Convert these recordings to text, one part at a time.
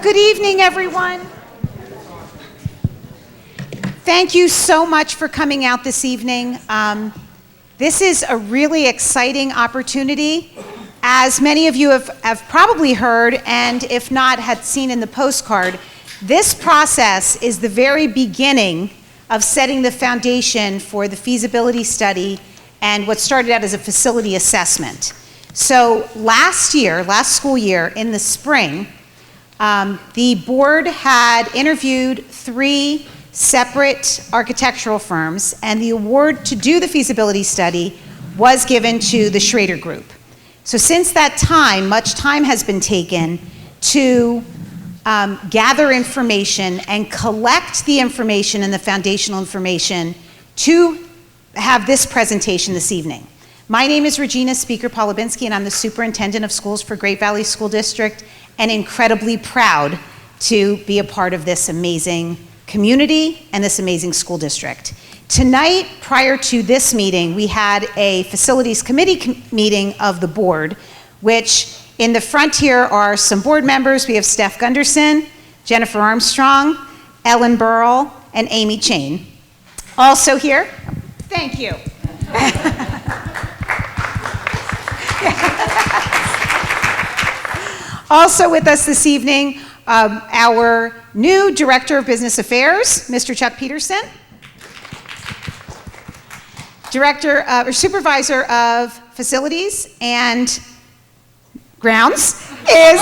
Good evening, everyone. Thank you so much for coming out this evening. This is a really exciting opportunity. As many of you have probably heard, and if not, had seen in the postcard, this process is the very beginning of setting the foundation for the feasibility study and what started out as a facility assessment. So last school year, in the spring, the board had interviewed 3 separate architectural firms, and the award to do the feasibility study was given to the Schrader Group. So since that time, much time has been taken to gather information and collect the information and the foundational information to have this presentation this evening. My name is Regina Speaker Polubinski, and I'm the Superintendent of Schools for Great Valley School District, and incredibly proud to be a part of this amazing community and this amazing school district. Tonight, prior to this meeting, we had a facilities committee meeting of the board, which in the front here are some board members. We have Steph Gunderson, Jennifer Armstrong, Ellen Burrell, and Amy Chain. Also here, thank you. Also with us this evening, our new Director of Business Affairs, Mr. Chuck Peterson. Supervisor of Facilities and Grounds is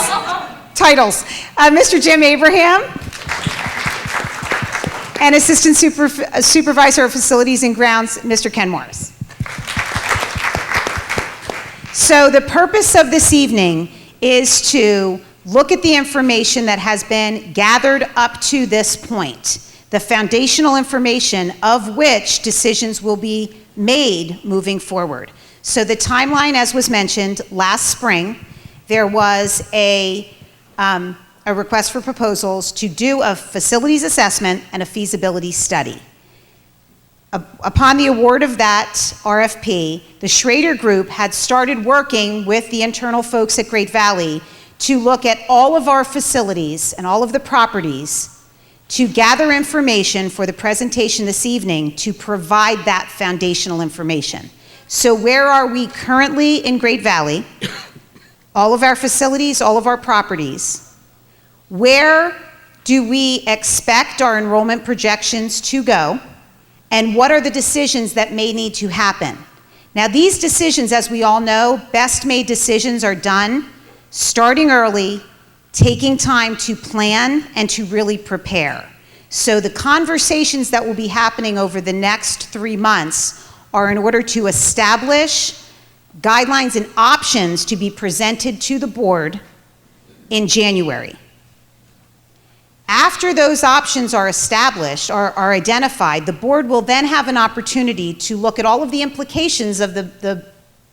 titles. Mr. Jim Abraham. And Assistant Supervisor of Facilities and Grounds, Mr. Ken Morris. So the purpose of this evening is to look at the information that has been gathered up to this point, the foundational information of which decisions will be made moving forward. So the timeline, as was mentioned, last spring, there was a request for proposals to do a facilities assessment and a feasibility study. Upon the award of that RFP, the Schrader Group had started working with the internal folks at Great Valley to look at all of our facilities and all of the properties to gather information for the presentation this evening to provide that foundational information. So where are we currently in Great Valley? All of our facilities, all of our properties. Where do we expect our enrollment projections to go? And what are the decisions that may need to happen? Now, these decisions, as we all know, best made decisions are done starting early, taking time to plan and to really prepare. So the conversations that will be happening over the next 3 months are in order to establish guidelines and options to be presented to the board in January. After those options are established, are identified, the board will then have an opportunity to look at all of the implications of the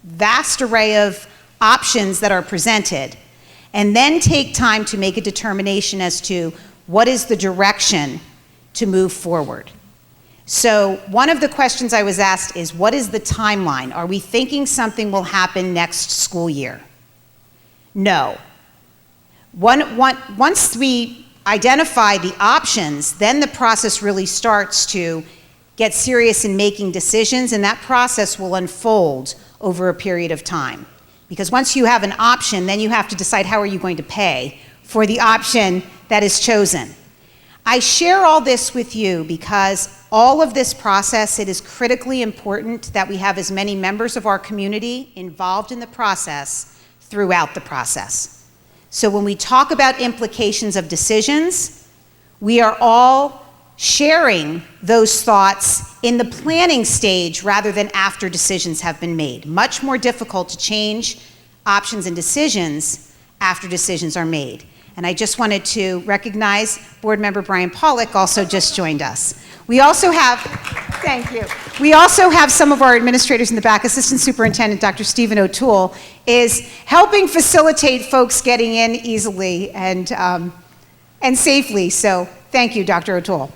vast array of options that are presented, and then take time to make a determination as to what is the direction to move forward. So one of the questions I was asked is, what is the timeline? Are we thinking something will happen next school year? No. Once we identify the options, then the process really starts to get serious in making decisions, and that process will unfold over a period of time. Because once you have an option, then you have to decide how are you going to pay for the option that is chosen. I share all this with you because all of this process, it is critically important that we have as many members of our community involved in the process throughout the process. So when we talk about implications of decisions, we are all sharing those thoughts in the planning stage rather than after decisions have been made. Much more difficult to change options and decisions after decisions are made. And I just wanted to recognize Board Member Brian Pollock also just joined us. We also have, thank you. We also have some of our administrators in the back. Assistant Superintendent Dr. Stephen O'Toole is helping facilitate folks getting in easily and safely. So thank you, Dr. O'Toole.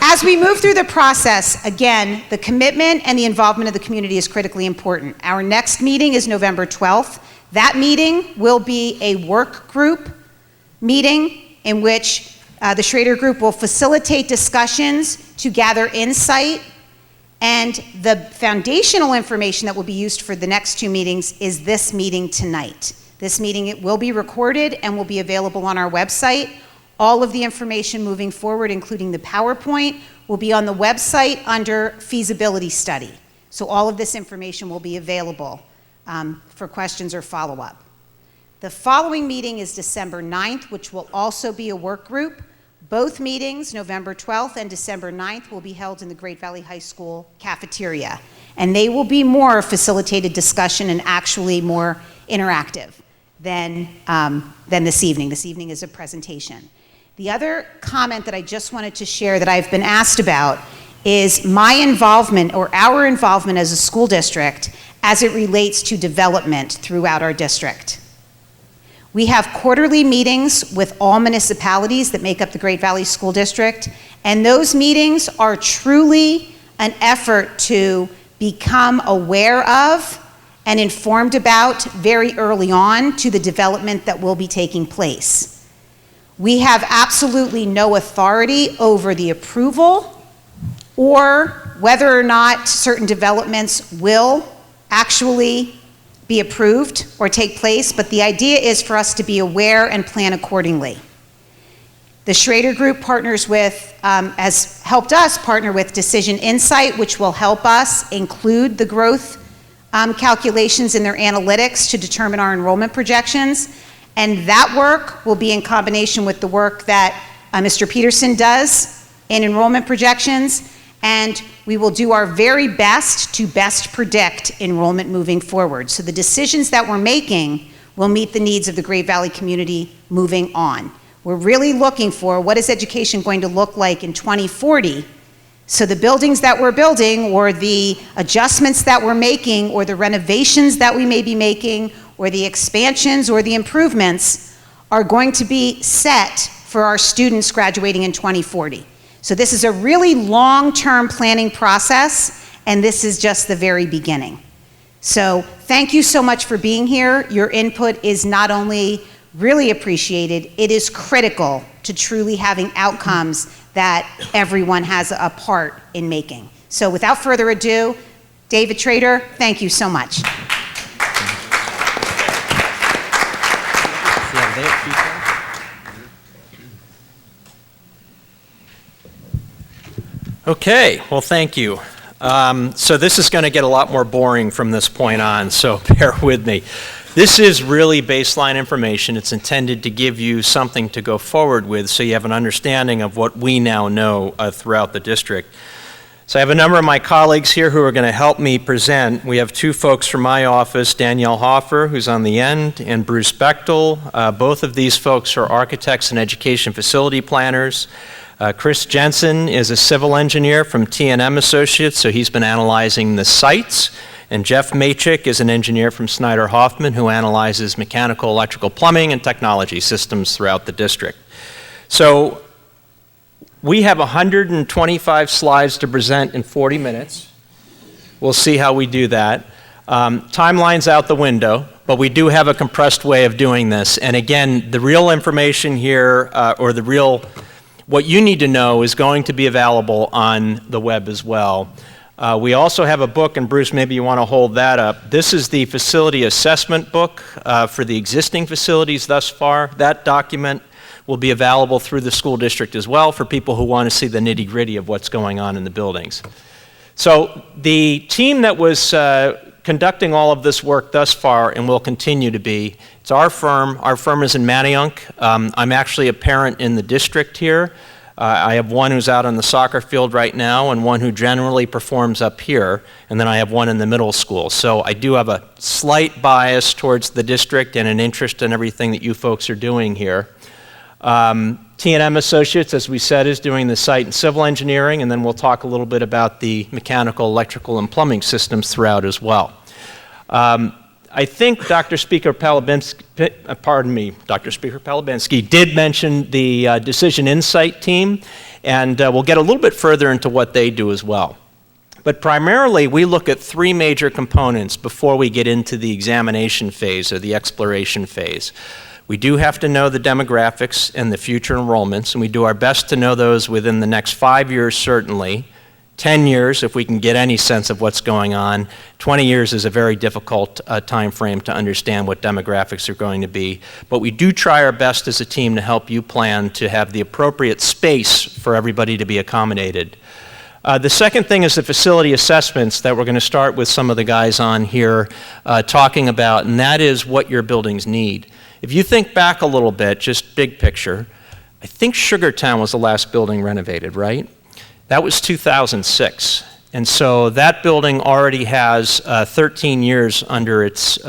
As we move through the process, again, the commitment and the involvement of the community is critically important. Our next meeting is November 12th. That meeting will be a work group meeting in which the Schrader Group will facilitate discussions to gather insight, and the foundational information that will be used for the next two meetings is this meeting tonight. This meeting, it will be recorded and will be available on our website. All of the information moving forward, including the PowerPoint, will be on the website under Feasibility Study. So all of this information will be available for questions or follow-up. The following meeting is December 9th, which will also be a work group. Both meetings, November 12th and December 9th, will be held in the Great Valley High School cafeteria. And they will be more facilitated discussion and actually more interactive than this evening. This evening is a presentation. The other comment that I just wanted to share that I've been asked about is my involvement, or our involvement as a school district, as it relates to development throughout our district. We have quarterly meetings with all municipalities that make up the Great Valley School District, and those meetings are truly an effort to become aware of and informed about very early on to the development that will be taking place. We have absolutely no authority over the approval or whether or not certain developments will actually be approved or take place, but the idea is for us to be aware and plan accordingly. The Schrader Group partners with, has helped us partner with Decision Insight, which will help us include the growth calculations in their analytics to determine our enrollment projections. And that work will be in combination with the work that Mr. Peterson does in enrollment projections. And we will do our very best to best predict enrollment moving forward. So the decisions that we're making will meet the needs of the Great Valley community moving on. We're really looking for what is education going to look like in 2040. So the buildings that we're building, or the adjustments that we're making, or the renovations that we may be making, or the expansions or the improvements are going to be set for our students graduating in 2040. So this is a really long-term planning process, and this is just the very beginning. So thank you so much for being here. Your input is not only really appreciated, it is critical to truly having outcomes that everyone has a part in making. So without further ado, David Trader, thank you so much. Okay, well, thank you. So this is going to get a lot more boring from this point on, so bear with me. This is really baseline information. It's intended to give you something to go forward with so you have an understanding of what we now know throughout the district. So I have a number of my colleagues here who are going to help me present. We have two folks from my office, Danielle Hoffer, who's on the end, and Bruce Bechtel. Both of these folks are architects and education facility planners. Chris Jensen is a civil engineer from T&M Associates, so he's been analyzing the sites. And Jeff Machik is an engineer from Snyder Hoffman who analyzes mechanical, electrical, plumbing, and technology systems throughout the district. So we have 125 slides to present in 40 minutes. We'll see how we do that. Timeline's out the window, but we do have a compressed way of doing this. And again, the real information here, what you need to know is going to be available on the web as well. We also have a book, and Bruce, maybe you want to hold that up. This is the facility assessment book for the existing facilities thus far. That document will be available through the school district as well for people who want to see the nitty-gritty of what's going on in the buildings. So the team that was conducting all of this work thus far and will continue to be, it's our firm. Our firm is in Manayunk. I'm actually a parent in the district here. I have one who's out on the soccer field right now and one who generally performs up here, and then I have one in the middle school. So I do have a slight bias towards the district and an interest in everything that you folks are doing here. T&M Associates, as we said, is doing the site and civil engineering, and then we'll talk a little bit about the mechanical, electrical, and plumbing systems throughout as well. I think Dr. Speaker Palabinski did mention the Decision Insight team, and we'll get a little bit further into what they do as well. But primarily, we look at three major components before we get into the examination phase or the exploration phase. We do have to know the demographics and the future enrollments, and we do our best to know those within the next 5 years, certainly. 10 years, if we can get any sense of what's going on. 20 years is a very difficult time frame to understand what demographics are going to be. But we do try our best as a team to help you plan to have the appropriate space for everybody to be accommodated. The second thing is the facility assessments that we're going to start with some of the guys on here talking about, and that is what your buildings need. If you think back a little bit, just big picture, I think Sugartown was the last building renovated, right? That was 2006. And so that building already has 13 years under its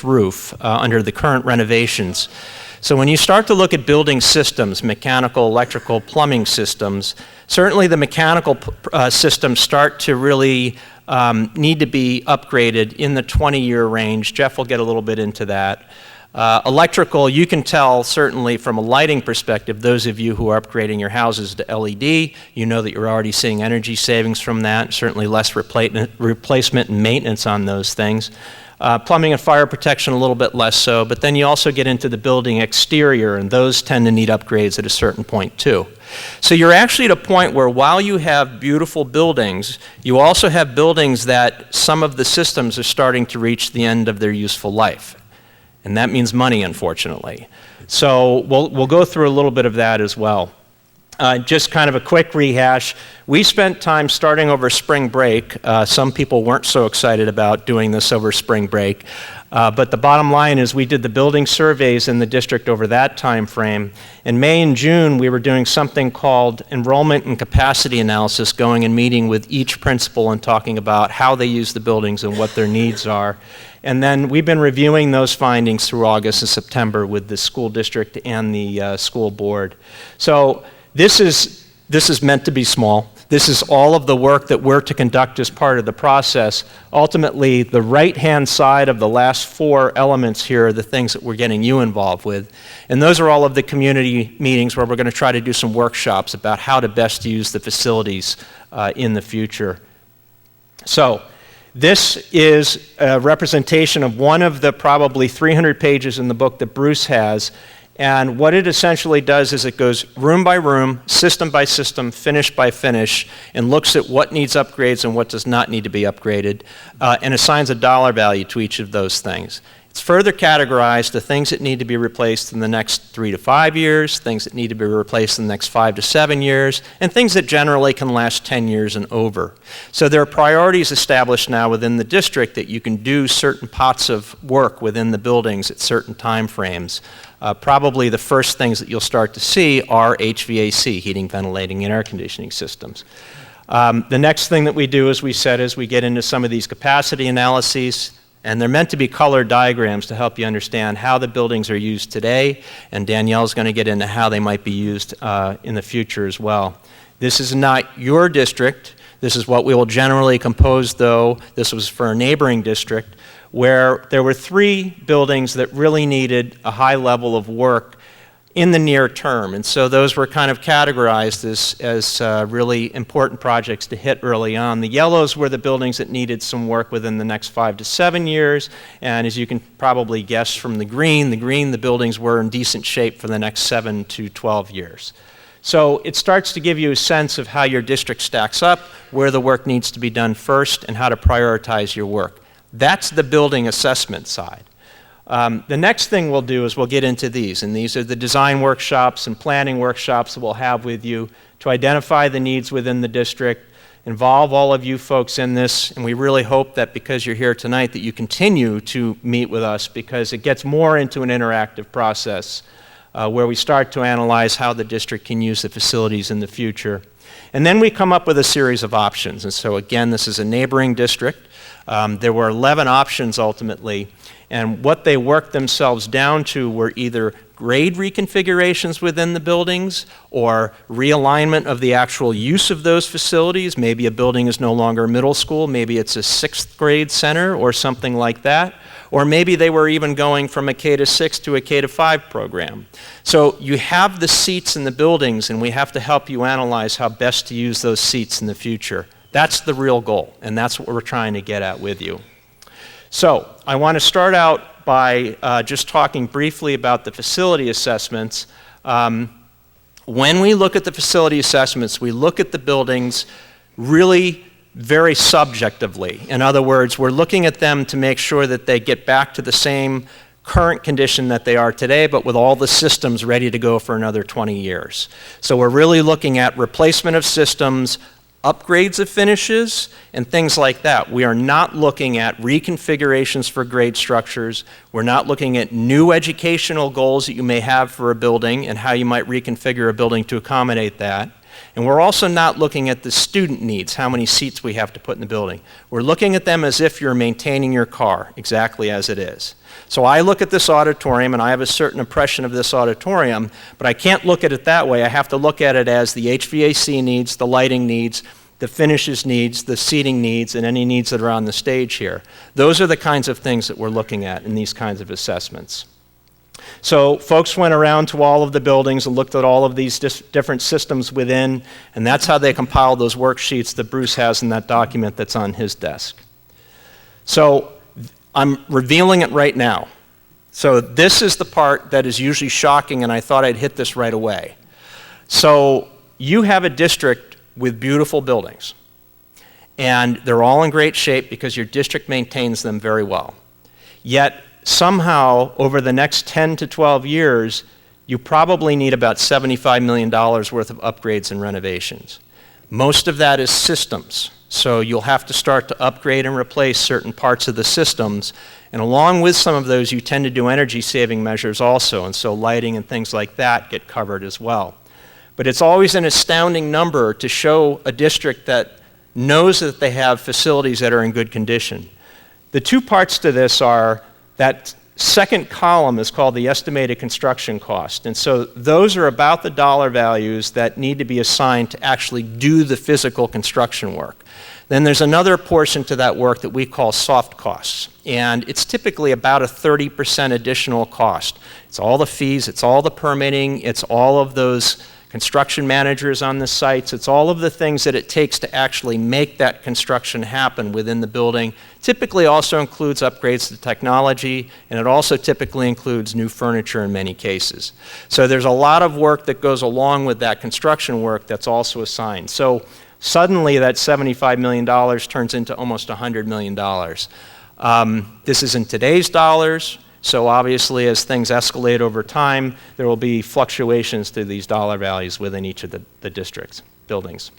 roof, under the current renovations. So when you start to look at building systems, mechanical, electrical, plumbing systems, certainly the mechanical systems start to really need to be upgraded in the 20-year range. Jeff will get a little bit into that. Electrical, you can tell certainly from a lighting perspective, those of you who are upgrading your houses to LED, you know that you're already seeing energy savings from that, certainly less replacement and maintenance on those things. Plumbing and fire protection a little bit less so, but then you also get into the building exterior, and those tend to need upgrades at a certain point too. So you're actually at a point where while you have beautiful buildings, you also have buildings that some of the systems are starting to reach the end of their useful life. And that means money, unfortunately. So we'll go through a little bit of that as well. Just kind of a quick rehash. We spent time starting over spring break. Some people weren't so excited about doing this over spring break. But the bottom line is we did the building surveys in the district over that time frame. In May and June, we were doing something called enrollment and capacity analysis, going and meeting with each principal and talking about how they use the buildings and what their needs are. And then we've been reviewing those findings through August and September with the school district and the school board. So this is meant to be small. This is all of the work that we're to conduct as part of the process. Ultimately, the right-hand side of the last four elements here are the things that we're getting you involved with. And those are all of the community meetings where we're going to try to do some workshops about how to best use the facilities in the future. So this is a representation of one of the probably 300 pages in the book that Bruce has. And what it essentially does is it goes room by room, system by system, finish by finish, and looks at what needs upgrades and what does not need to be upgraded, and assigns a dollar value to each of those things. It's further categorized to things that need to be replaced in the next 3 to 5 years, things that need to be replaced in the next 5 to 7 years, and things that generally can last 10 years and over. So there are priorities established now within the district that you can do certain pots of work within the buildings at certain time frames. Probably the first things that you'll start to see are HVAC, heating, ventilating, and air conditioning systems. The next thing that we do, as we said, is we get into some of these capacity analyses, and they're meant to be colored diagrams to help you understand how the buildings are used today, and Danielle's going to get into how they might be used in the future as well. This is not your district. This is what we will generally compose, though. This was for a neighboring district, where there were 3 buildings that really needed a high level of work in the near term. And so those were kind of categorized as really important projects to hit early on. The yellows were the buildings that needed some work within the next 5 to 7 years. And as you can probably guess from the green, the buildings were in decent shape for the next 7 to 12 years. So it starts to give you a sense of how your district stacks up, where the work needs to be done first, and how to prioritize your work. That's the building assessment side. The next thing we'll do is we'll get into these, and these are the design workshops and planning workshops that we'll have with you to identify the needs within the district, involve all of you folks in this, and we really hope that because you're here tonight that you continue to meet with us, because it gets more into an interactive process where we start to analyze how the district can use the facilities in the future. And then we come up with a series of options. And so again, this is a neighboring district. There were 11 options ultimately, and what they worked themselves down to were either grade reconfigurations within the buildings or realignment of the actual use of those facilities. Maybe a building is no longer a middle school, maybe it's a 6th grade center or something like that. Or maybe they were even going from a K-6 to a K-5 program. So you have the seats in the buildings, and we have to help you analyze how best to use those seats in the future. That's the real goal, and that's what we're trying to get at with you. So I want to start out by just talking briefly about the facility assessments. When we look at the facility assessments, we look at the buildings really very subjectively. In other words, we're looking at them to make sure that they get back to the same current condition that they are today, but with all the systems ready to go for another 20 years. So we're really looking at replacement of systems, upgrades of finishes, and things like that. We are not looking at reconfigurations for grade structures. We're not looking at new educational goals that you may have for a building and how you might reconfigure a building to accommodate that. And we're also not looking at the student needs, how many seats we have to put in the building. We're looking at them as if you're maintaining your car, exactly as it is. So I look at this auditorium, and I have a certain impression of this auditorium, but I can't look at it that way. I have to look at it as the HVAC needs, the lighting needs, the finishes needs, the seating needs, and any needs that are on the stage here. Those are the kinds of things that we're looking at in these kinds of assessments. So folks went around to all of the buildings and looked at all of these different systems within, and that's how they compiled those worksheets that Bruce has in that document that's on his desk. So I'm revealing it right now. So this is the part that is usually shocking, and I thought I'd hit this right away. So you have a district with beautiful buildings, and they're all in great shape because your district maintains them very well. Yet somehow, over the next 10 to 12 years, you probably need about $75 million worth of upgrades and renovations. Most of that is systems. So you'll have to start to upgrade and replace certain parts of the systems. And along with some of those, you tend to do energy saving measures also. And so lighting and things like that get covered as well. But it's always an astounding number to show a district that knows that they have facilities that are in good condition. The two parts to this are that second column is called the estimated construction cost. And so those are about the dollar values that need to be assigned to actually do the physical construction work. Then there's another portion to that work that we call soft costs. And it's typically about a 30% additional cost. It's all the fees, it's all the permitting, it's all of those construction managers on the sites, it's all of the things that it takes to actually make that construction happen within the building. Typically also includes upgrades to technology, and it also typically includes new furniture in many cases. So there's a lot of work that goes along with that construction work that's also assigned. So suddenly that $75 million turns into almost $100 million. This is in today's dollars. So obviously, as things escalate over time, there will be fluctuations to these dollar values within each of the district's buildings.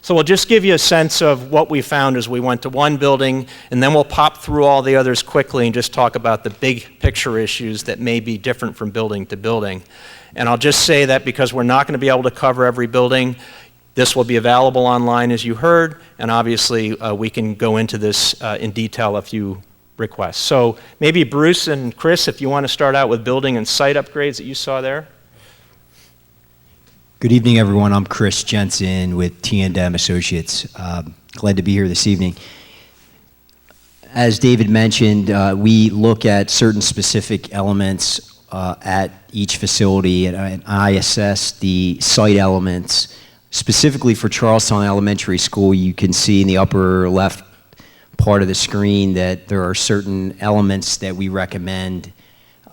So we'll just give you a sense of what we found as we went to one building, and then we'll pop through all the others quickly and just talk about the big picture issues that may be different from building to building. And I'll just say that because we're not going to be able to cover every building, this will be available online, as you heard, and obviously we can go into this in detail if you requests. So maybe Bruce and Chris, if you want to start out with building and site upgrades that you saw there. Good evening, everyone. I'm Chris Jensen with T&M Associates. Glad to be here this evening. As David mentioned, we look at certain specific elements at each facility, and I assess the site elements. Specifically for Charlestown Elementary School, you can see in the upper left part of the screen that there are certain elements that we recommend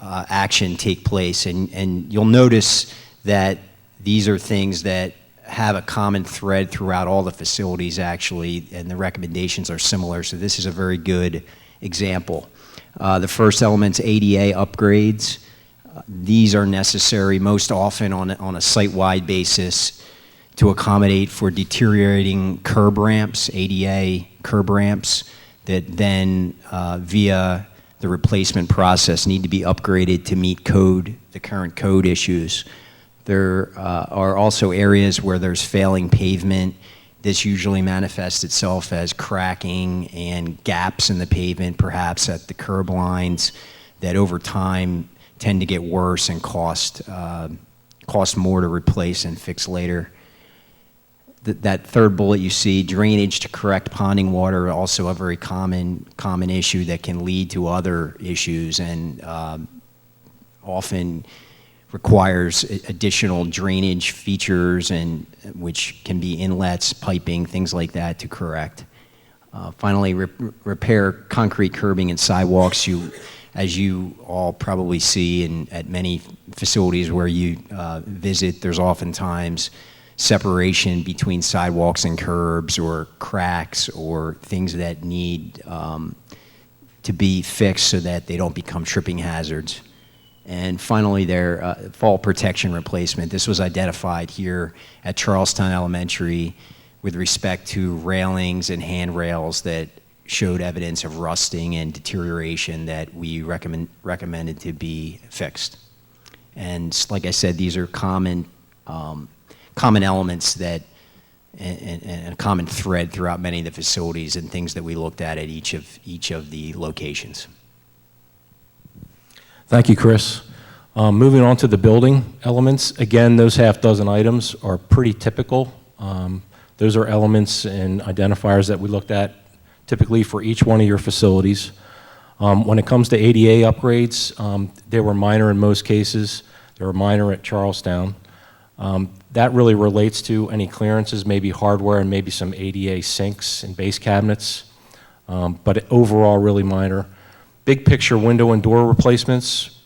action take place, and you'll notice that these are things that have a common thread throughout all the facilities actually, and the recommendations are similar, so this is a very good example. The first element's ADA upgrades. These are necessary most often on a site-wide basis to accommodate for deteriorating curb ramps, ADA curb ramps, that then via the replacement process need to be upgraded to meet code, the current code issues. There are also areas where there's failing pavement. This usually manifests itself as cracking and gaps in the pavement, perhaps at the curb lines, that over time tend to get worse and cost more to replace and fix later. That third bullet you see, drainage to correct ponding water, also a very common issue that can lead to other issues, and often requires additional drainage features, and which can be inlets, piping, things like that to correct. Finally, repair concrete curbing and sidewalks. As you all probably see at many facilities where you visit, there's oftentimes separation between sidewalks and curbs, or cracks, or things that need to be fixed so that they don't become tripping hazards. And finally, their fall protection replacement. This was identified here at Charlestown Elementary with respect to railings and handrails that showed evidence of rusting and deterioration that we recommended to be fixed. And like I said, these are common elements that and a common thread throughout many of the facilities and things that we looked at each of the locations. Thank you, Chris. Moving on to the building elements. Again, those half dozen items are pretty typical. Those are elements and identifiers that we looked at typically for each one of your facilities. When it comes to ADA upgrades, they were minor in most cases. They were minor at Charlestown. That really relates to any clearances, maybe hardware and maybe some ADA sinks and base cabinets, but overall really minor. Big picture window and door replacements,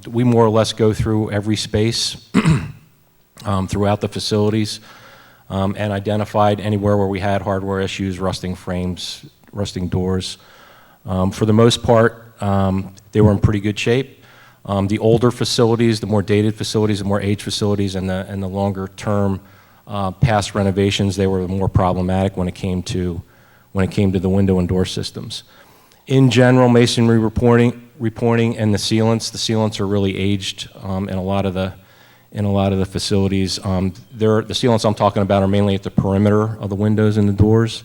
we more or less go through every space throughout the facilities and identified anywhere where we had hardware issues, rusting frames, rusting doors. For the most part, they were in pretty good shape. The older facilities, the more dated facilities, the more aged facilities, and the longer term past renovations, they were more problematic when it came to the window and door systems. In general, masonry reporting and the sealants are really aged in a lot of the facilities. The sealants I'm talking about are mainly at the perimeter of the windows and the doors.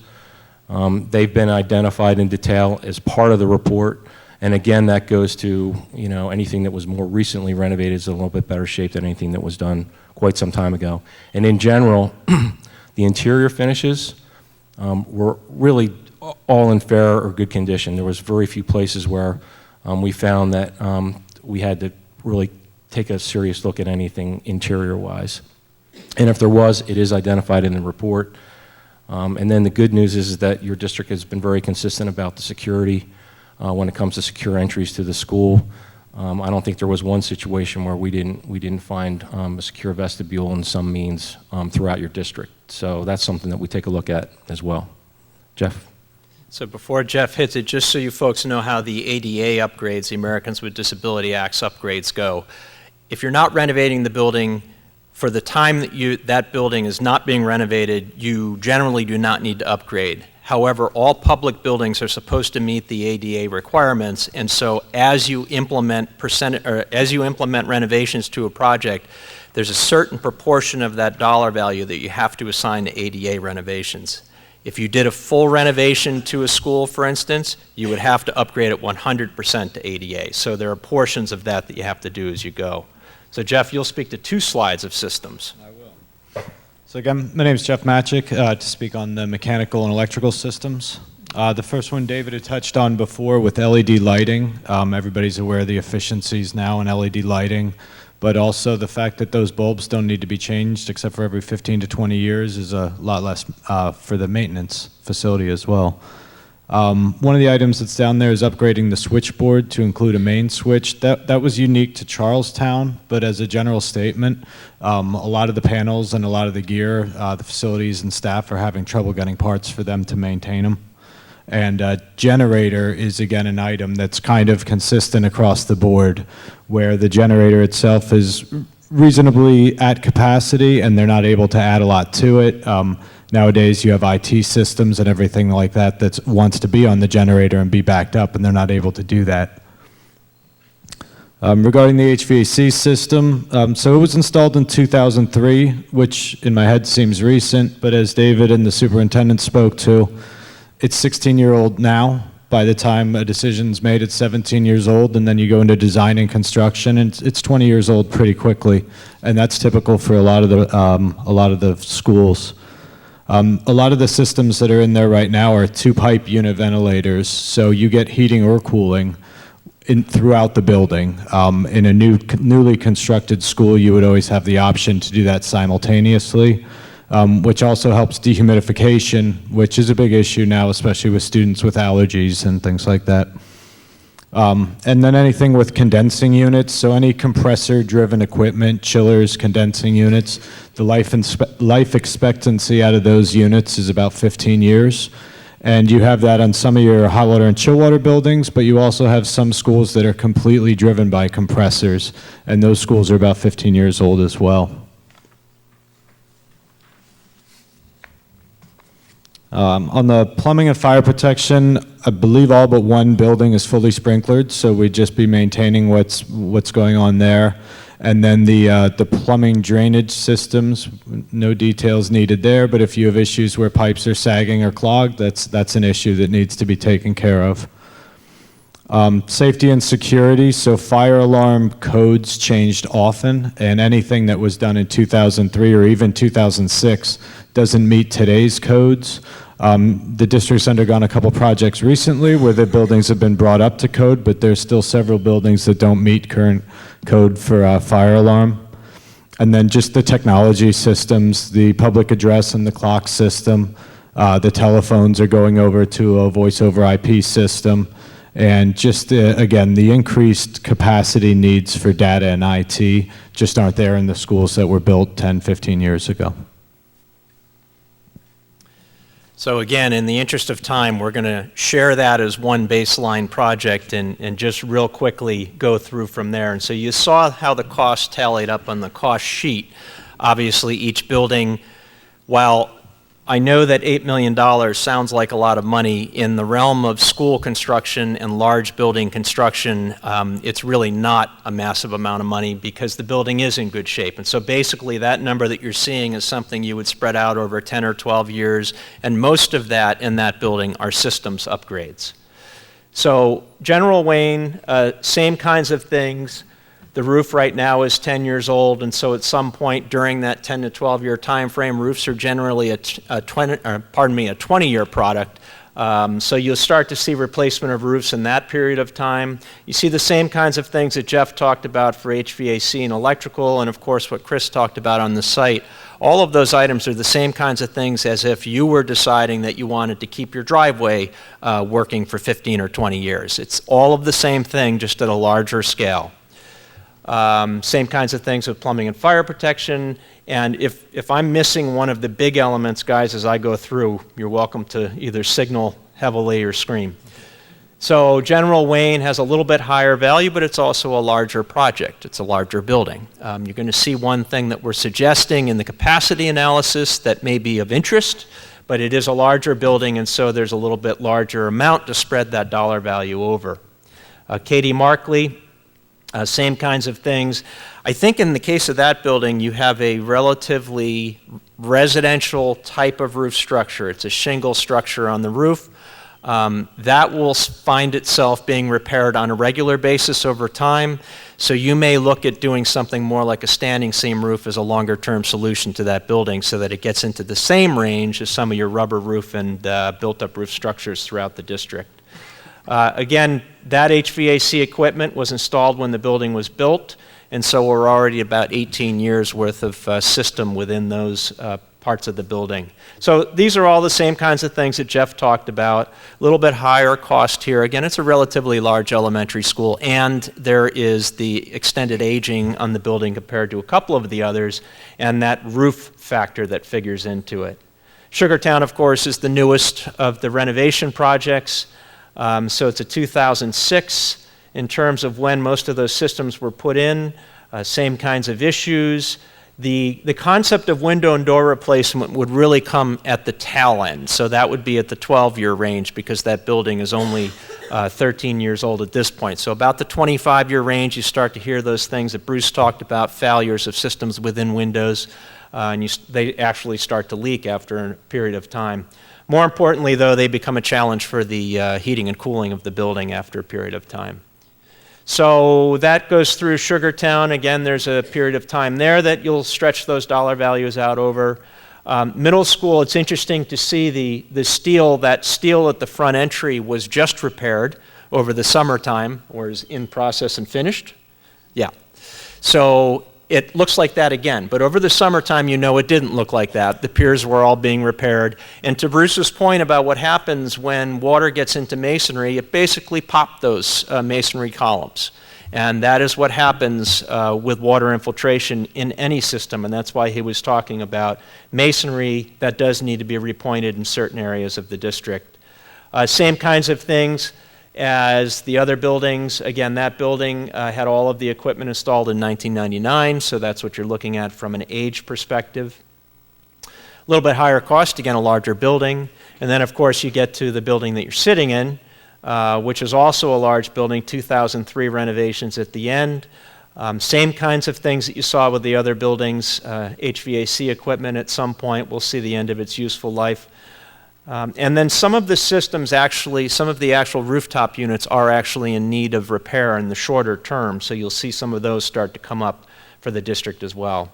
They've been identified in detail as part of the report, and again, that goes to anything that was more recently renovated is in a little bit better shape than anything that was done quite some time ago. And in general, the interior finishes were really all in fair or good condition. There was very few places where we found that we had to really take a serious look at anything interior-wise. And if there was, it is identified in the report. And then the good news is that your district has been very consistent about the security when it comes to secure entries to the school. I don't think there was one situation where we didn't find a secure vestibule in some means throughout your district. So that's something that we take a look at as well. Jeff? So before Jeff hits it, just so you folks know how the ADA upgrades, the Americans with Disability Act's upgrades go, if you're not renovating the building, for the time that that building is not being renovated, you generally do not need to upgrade. However, all public buildings are supposed to meet the ADA requirements, and so as you implement renovations to a project, there's a certain proportion of that dollar value that you have to assign to ADA renovations. If you did a full renovation to a school, for instance, you would have to upgrade it 100% to ADA. So there are portions of that that you have to do as you go. So Jeff, you'll speak to 2 slides of systems. I will. So again, my name is Jeff Matchick, to speak on the mechanical and electrical systems. The first one David had touched on before with LED lighting. Everybody's aware of the efficiencies now in LED lighting, but also the fact that those bulbs don't need to be changed except for every 15 to 20 years is a lot less for the maintenance facility as well. One of the items that's down there is upgrading the switchboard to include a main switch. That was unique to Charlestown, but as a general statement, a lot of the panels and a lot of the gear, the facilities and staff are having trouble getting parts for them to maintain them. And generator is, again, an item that's kind of consistent across the board, where the generator itself is reasonably at capacity and they're not able to add a lot to it. Nowadays, you have IT systems and everything like that that wants to be on the generator and be backed up, and they're not able to do that. Regarding the HVAC system, so it was installed in 2003, which in my head seems recent, but as David and the superintendent spoke to, it's 16-year-old now. By the time a decision's made, it's 17 years old, and then you go into design and construction, and it's 20 years old pretty quickly, and that's typical for a lot of the schools. A lot of the systems that are in there right now are 2-pipe unit ventilators, so you get heating or cooling, throughout the building. In a newly constructed school, you would always have the option to do that simultaneously, which also helps dehumidification, which is a big issue now, especially with students with allergies and things like that. And then anything with condensing units, so any compressor-driven equipment, chillers, condensing units, the life expectancy out of those units is about 15 years. And you have that on some of your hot water and chill water buildings, but you also have some schools that are completely driven by compressors, and those schools are about 15 years old as well. On the plumbing and fire protection, I believe all but one building is fully sprinklered, so we'd just be maintaining what's going on there. And then the plumbing drainage systems, no details needed there, but if you have issues where pipes are sagging or clogged, that's an issue that needs to be taken care of. Safety and security, so fire alarm codes changed often, and anything that was done in 2003 or even 2006 doesn't meet today's codes. The district's undergone a couple projects recently where the buildings have been brought up to code, but there's still several buildings that don't meet current code for fire alarm. And then just the technology systems, the public address and the clock system, the telephones are going over to a voice over IP system. And just, again, the increased capacity needs for data and IT just aren't there in the schools that were built 10, 15 years ago. So again, in the interest of time, we're going to share that as one baseline project and just real quickly go through from there. And so you saw how the cost tallied up on the cost sheet. Obviously, each building, while I know that $8 million sounds like a lot of money, in the realm of school construction and large building construction, it's really not a massive amount of money because the building is in good shape. And so basically that number that you're seeing is something you would spread out over 10 or 12 years, and most of that in that building are systems upgrades. So General Wayne, same kinds of things. The roof right now is 10 years old, and so at some point during that 10 to 12 year time frame, roofs are generally a 20-year product. So you'll start to see replacement of roofs in that period of time. You see the same kinds of things that Jeff talked about for HVAC and electrical, and of course what Chris talked about on the site. All of those items are the same kinds of things as if you were deciding that you wanted to keep your driveway working for 15 or 20 years. It's all of the same thing, just at a larger scale. Same kinds of things with plumbing and fire protection. And if I'm missing one of the big elements, guys, as I go through, you're welcome to either signal heavily or scream. So General Wayne has a little bit higher value, but it's also a larger project. It's a larger building. You're going to see one thing that we're suggesting in the capacity analysis that may be of interest, but it is a larger building, and so there's a little bit larger amount to spread that dollar value over. Katie Markley, same kinds of things. I think in the case of that building, you have a relatively residential type of roof structure. It's a shingle structure on the roof. That will find itself being repaired on a regular basis over time. So you may look at doing something more like a standing seam roof as a longer-term solution to that building so that it gets into the same range as some of your rubber roof and built-up roof structures throughout the district. Again, that HVAC equipment was installed when the building was built, and so we're already about 18 years worth of system within those parts of the building. So these are all the same kinds of things that Jeff talked about. A little bit higher cost here. Again, it's a relatively large elementary school, and there is the extended aging on the building compared to a couple of the others, and that roof factor that figures into it. Sugartown, of course, is the newest of the renovation projects. So it's a 2006 in terms of when most of those systems were put in, same kinds of issues. The concept of window and door replacement would really come at the tail end, so that would be at the 12-year range because that building is only 13 years old at this point. So about the 25-year range, you start to hear those things that Bruce talked about, failures of systems within windows, and they actually start to leak after a period of time. More importantly, though, they become a challenge for the heating and cooling of the building after a period of time. So that goes through Sugartown. Again, there's a period of time there that you'll stretch those dollar values out over. Middle school, it's interesting to see the steel. That steel at the front entry was just repaired. over the summertime, or is in process and finished. Yeah. So it looks like that again, but over the summertime, you know it didn't look like that. The piers were all being repaired. And to Bruce's point about what happens when water gets into masonry, it basically popped those masonry columns. And that is what happens with water infiltration in any system, and that's why he was talking about masonry that does need to be repointed in certain areas of the district. Same kinds of things as the other buildings. Again, that building had all of the equipment installed in 1999, so that's what you're looking at from an age perspective. A little bit higher cost, again, a larger building. And then, of course, you get to the building that you're sitting in, which is also a large building, 2003 renovations at the end. Same kinds of things that you saw with the other buildings, HVAC equipment at some point will see the end of its useful life. And then some of the systems actually, some of the actual rooftop units are actually in need of repair in the shorter term, so you'll see some of those start to come up for the district as well.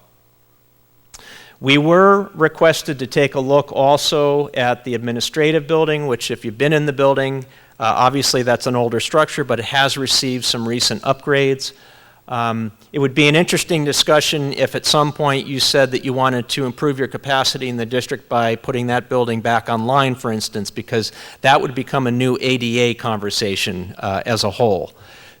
We were requested to take a look also at the administrative building, which if you've been in the building, obviously that's an older structure, but it has received some recent upgrades. It would be an interesting discussion if at some point you said that you wanted to improve your capacity in the district by putting that building back online, for instance, because that would become a new ADA conversation as a whole.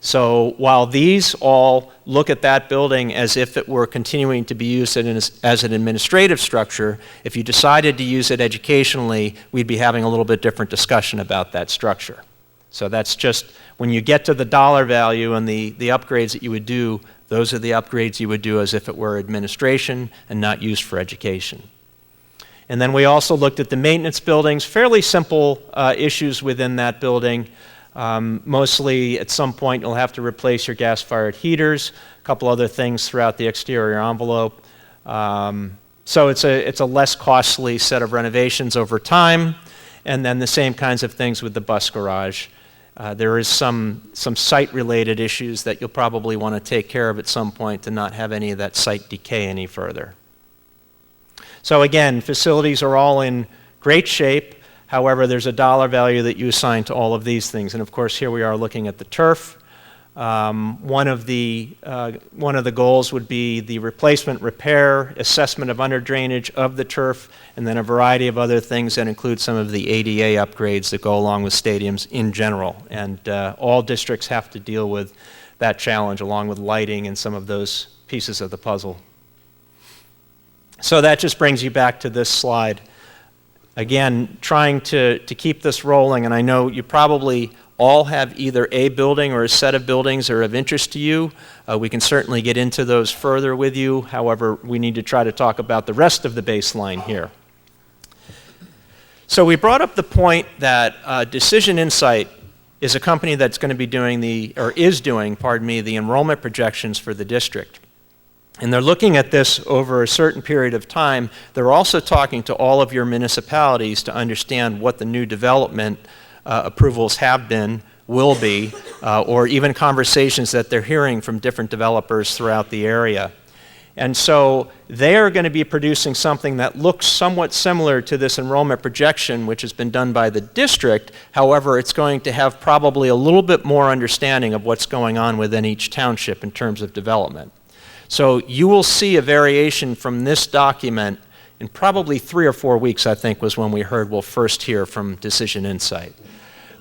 So while these all look at that building as if it were continuing to be used as an administrative structure, if you decided to use it educationally, we'd be having a little bit different discussion about that structure. So that's just, when you get to the dollar value and the upgrades that you would do, those are the upgrades you would do as if it were administration and not used for education. And then we also looked at the maintenance buildings, fairly simple issues within that building. Mostly at some point you'll have to replace your gas-fired heaters, a couple other things throughout the exterior envelope. So it's a less costly set of renovations over time, and then the same kinds of things with the bus garage. There is some site-related issues that you'll probably want to take care of at some point to not have any of that site decay any further. So again, facilities are all in great shape. However, there's a dollar value that you assign to all of these things. And of course, here we are looking at the turf. One of the goals would be the replacement, repair, assessment of under drainage of the turf, and then a variety of other things that include some of the ADA upgrades that go along with stadiums in general. And all districts have to deal with that challenge along with lighting and some of those pieces of the puzzle. So that just brings you back to this slide. Again, trying to keep this rolling, and I know you probably all have either a building or a set of buildings that are of interest to you. We can certainly get into those further with you. However, we need to try to talk about the rest of the baseline here. So we brought up the point that Decision Insight is a company that's going to be doing is doing the enrollment projections for the district. And they're looking at this over a certain period of time. They're also talking to all of your municipalities to understand what the new development approvals have been, will be, or even conversations that they're hearing from different developers throughout the area. And so they are going to be producing something that looks somewhat similar to this enrollment projection, which has been done by the district. However, it's going to have probably a little bit more understanding of what's going on within each township in terms of development. So you will see a variation from this document in probably 3 or 4 weeks, I think, was when we'll first hear from Decision Insight.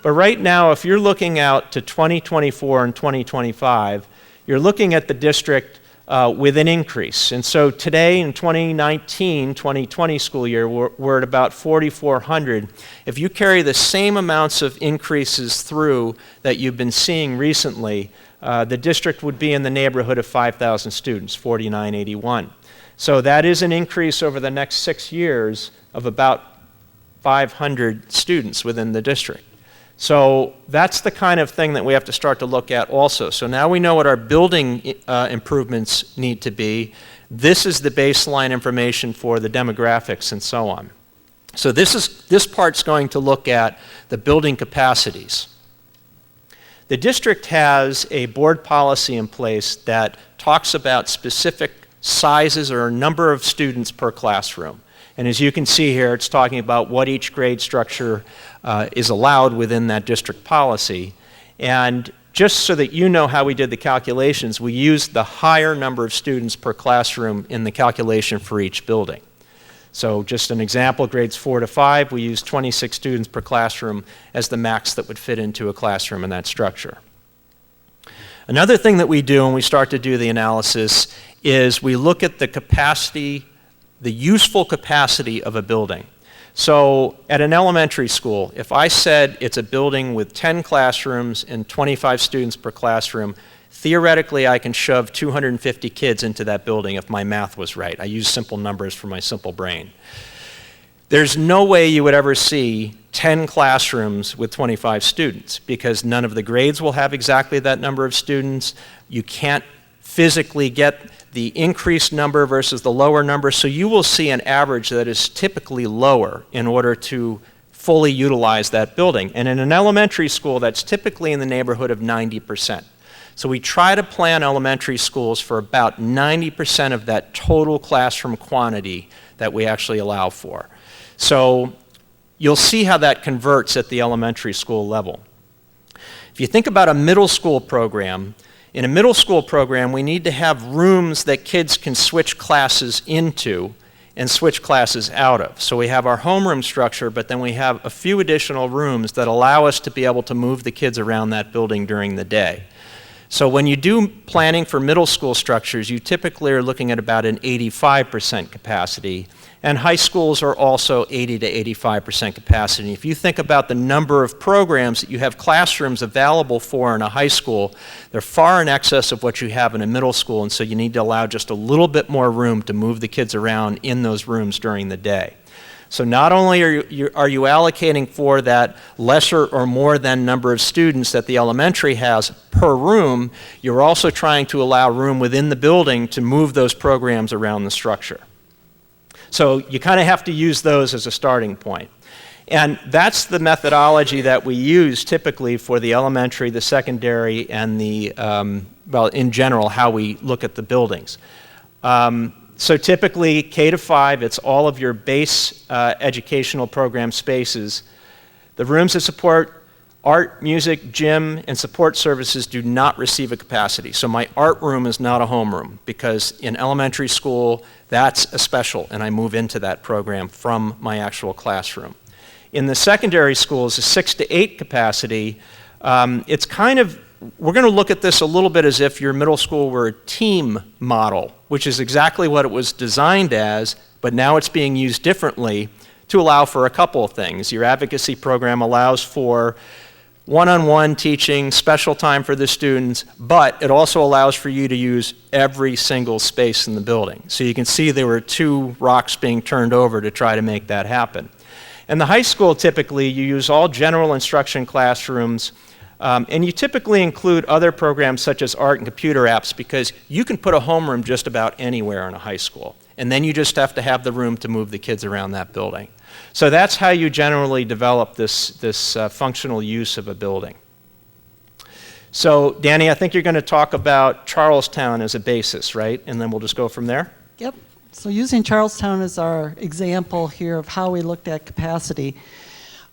But right now, if you're looking out to 2024 and 2025, you're looking at the district with an increase. And so today in 2019-2020 school year, we're at about 4,400. If you carry the same amounts of increases through that you've been seeing recently, the district would be in the neighborhood of 5,000 students, 4,981. So that is an increase over the next 6 years of about 500 students within the district. So that's the kind of thing that we have to start to look at also. So now we know what our building improvements need to be. This is the baseline information for the demographics and so on. So this part's going to look at the building capacities. The district has a board policy in place that talks about specific sizes or number of students per classroom. And as you can see here, it's talking about what each grade structure is allowed within that district policy. And just so that you know how we did the calculations, we used the higher number of students per classroom in the calculation for each building. So just an example, grades 4 to 5, we used 26 students per classroom as the max that would fit into a classroom in that structure. Another thing that we do when we start to do the analysis is we look at the capacity, the useful capacity of a building. So at an elementary school, if I said it's a building with 10 classrooms and 25 students per classroom, theoretically I can shove 250 kids into that building if my math was right. I use simple numbers for my simple brain. There's no way you would ever see 10 classrooms with 25 students because none of the grades will have exactly that number of students. You can't physically get the increased number versus the lower number, so you will see an average that is typically lower in order to fully utilize that building. And in an elementary school, that's typically in the neighborhood of 90%. So we try to plan elementary schools for about 90% of that total classroom quantity that we actually allow for. So you'll see how that converts at the elementary school level. If you think about a middle school program, in a middle school program, we need to have rooms that kids can switch classes into and switch classes out of. So we have our homeroom structure, but then we have a few additional rooms that allow us to be able to move the kids around that building during the day. So when you do planning for middle school structures, you typically are looking at about an 85% capacity. And high schools are also 80 to 85% capacity. If you think about the number of programs that you have classrooms available for in a high school, they're far in excess of what you have in a middle school, and so you need to allow just a little bit more room to move the kids around in those rooms during the day. So not only are you allocating for that lesser or more than number of students that the elementary has per room, you're also trying to allow room within the building to move those programs around the structure. So you kind of have to use those as a starting point. And that's the methodology that we use typically for the elementary, the secondary, and the, well, in general, how we look at the buildings. So typically, K to 5, it's all of your base educational program spaces. The rooms that support art, music, gym, and support services do not receive a capacity. So my art room is not a homeroom because in elementary school, that's a special, and I move into that program from my actual classroom. In the secondary schools, a 6 to 8 capacity, it's kind of, we're going to look at this a little bit as if your middle school were a team model, which is exactly what it was designed as, but now it's being used differently to allow for a couple of things. Your advocacy program allows for one-on-one teaching, special time for the students, but it also allows for you to use every single space in the building. So you can see there were 2 rocks being turned over to try to make that happen. In the high school, typically, you use all general instruction classrooms, and you typically include other programs such as art and computer apps because you can put a homeroom just about anywhere in a high school, and then you just have to have the room to move the kids around that building. So that's how you generally develop this functional use of a building. So, Danny, I think you're going to talk about Charlestown as a basis, right? And then we'll just go from there? Yep. So using Charlestown as our example here of how we looked at capacity.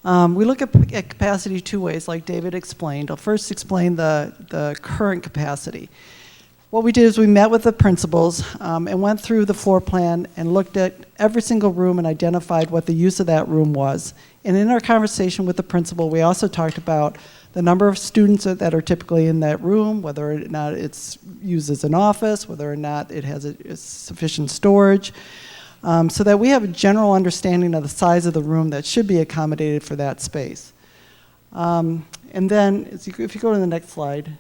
We look at capacity 2 ways, like David explained. I'll first explain the current capacity. What we did is we met with the principals and went through the floor plan and looked at every single room and identified what the use of that room was. And in our conversation with the principal, we also talked about the number of students that are typically in that room, whether or not it's used as an office, whether or not it has sufficient storage, so that we have a general understanding of the size of the room that should be accommodated for that space. And then, if you go to the next slide,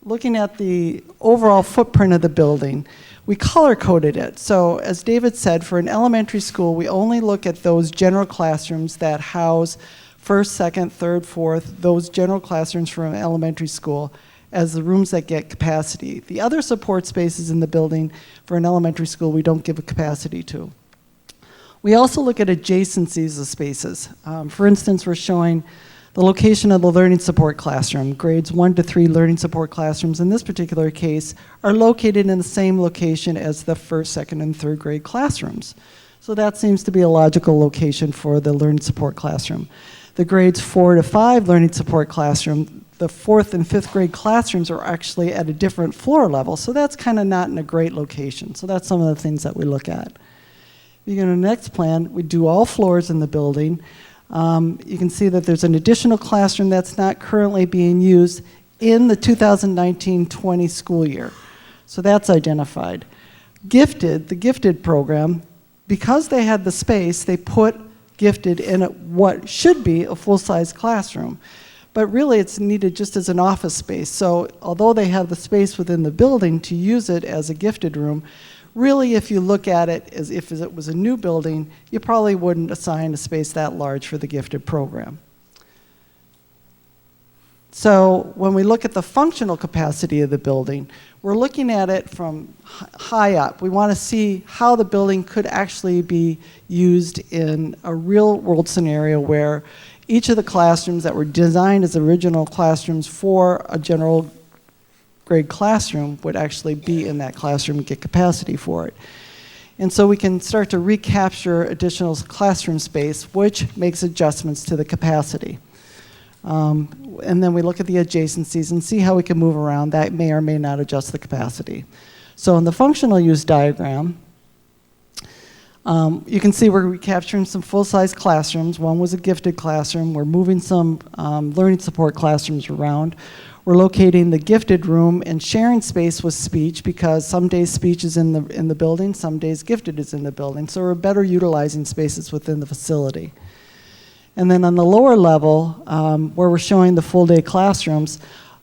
looking at the overall footprint of the building, we color-coded it. So as David said, for an elementary school, we only look at those general classrooms that house first, second, third, fourth, those general classrooms from elementary school as the rooms that get capacity. The other support spaces in the building for an elementary school, we don't give a capacity to. We also look at adjacencies of spaces. For instance, we're showing the location of the learning support classroom. Grades 1 to 3 learning support classrooms in this particular case are located in the same location as the first, second, and third grade classrooms. So that seems to be a logical location for the learning support classroom. The grades 4 to 5 learning support classroom, the 4th and 5th grade classrooms are actually at a different floor level, so that's kind of not in a great location. So that's some of the things that we look at. If you go to the next plan, we do all floors in the building. You can see that there's an additional classroom that's not currently being used in the 2019-20 school year. So that's identified. Gifted, the Gifted program, because they had the space, they put Gifted in what should be a full-size classroom. But really it's needed just as an office space. So although they have the space within the building to use it as a Gifted room, really if you look at it as if it was a new building, you probably wouldn't assign a space that large for the Gifted program. So when we look at the functional capacity of the building, we're looking at it from high up. We want to see how the building could actually be used in a real world scenario where each of the classrooms that were designed as original classrooms for a general grade classroom would actually be in that classroom and get capacity for it. And so we can start to recapture additional classroom space, which makes adjustments to the capacity. And then we look at the adjacencies and see how we can move around. That may or may not adjust the capacity. So in the functional use diagram, you can see we're recapturing some full-size classrooms. One was a Gifted classroom. We're moving some learning support classrooms around. We're locating the Gifted room and sharing space with speech because some days speech is in the building, some days Gifted is in the building. So we're better utilizing spaces within the facility. And then on the lower level, where we're showing the full-day classrooms,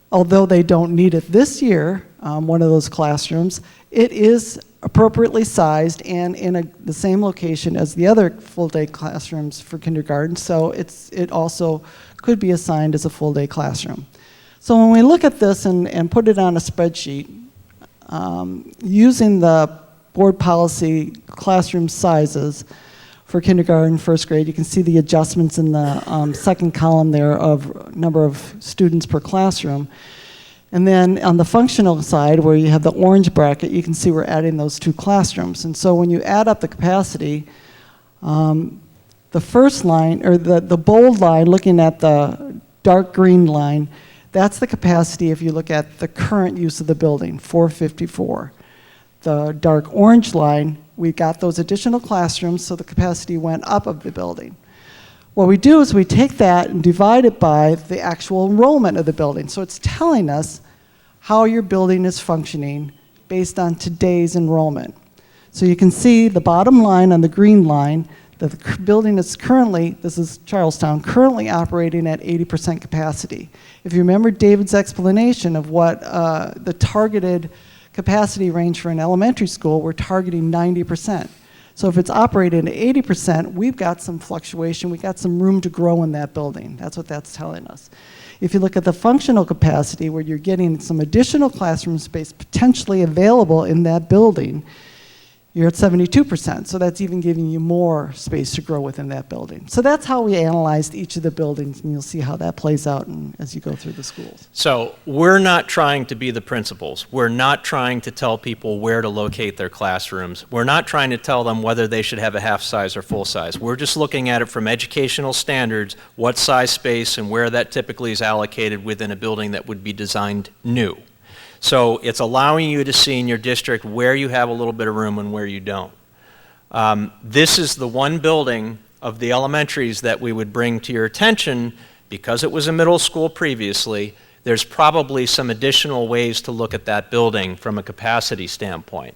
although they don't need it this year, one of those classrooms, it is appropriately sized and in the same location as the other full-day classrooms for kindergarten, so it also could be assigned as a full-day classroom. So when we look at this and put it on a spreadsheet, using the board policy classroom sizes, for kindergarten, first grade, you can see the adjustments in the second column there of number of students per classroom. And then on the functional side, where you have the orange bracket, you can see we're adding those 2 classrooms. And so when you add up the capacity, the first line, or the bold line, looking at the dark green line, that's the capacity if you look at the current use of the building, 454. The dark orange line, we got those additional classrooms, so the capacity went up of the building. What we do is we take that and divide it by the actual enrollment of the building. So it's telling us how your building is functioning based on today's enrollment. So you can see the bottom line on the green line, that the building is currently, this is Charlestown, currently operating at 80% capacity. If you remember David's explanation of what the targeted capacity range for an elementary school, we're targeting 90%. So if it's operating at 80%, we've got some fluctuation, we've got some room to grow in that building. That's what that's telling us. If you look at the functional capacity, where you're getting some additional classroom space potentially available in that building, you're at 72%, so that's even giving you more space to grow within that building. So that's how we analyzed each of the buildings, and you'll see how that plays out as you go through the schools. So we're not trying to be the principals. We're not trying to tell people where to locate their classrooms. We're not trying to tell them whether they should have a half size or full size. We're just looking at it from educational standards, what size space and where that typically is allocated within a building that would be designed new. So it's allowing you to see in your district where you have a little bit of room and where you don't. This is the one building of the elementaries that we would bring to your attention because it was a middle school previously. There's probably some additional ways to look at that building from a capacity standpoint.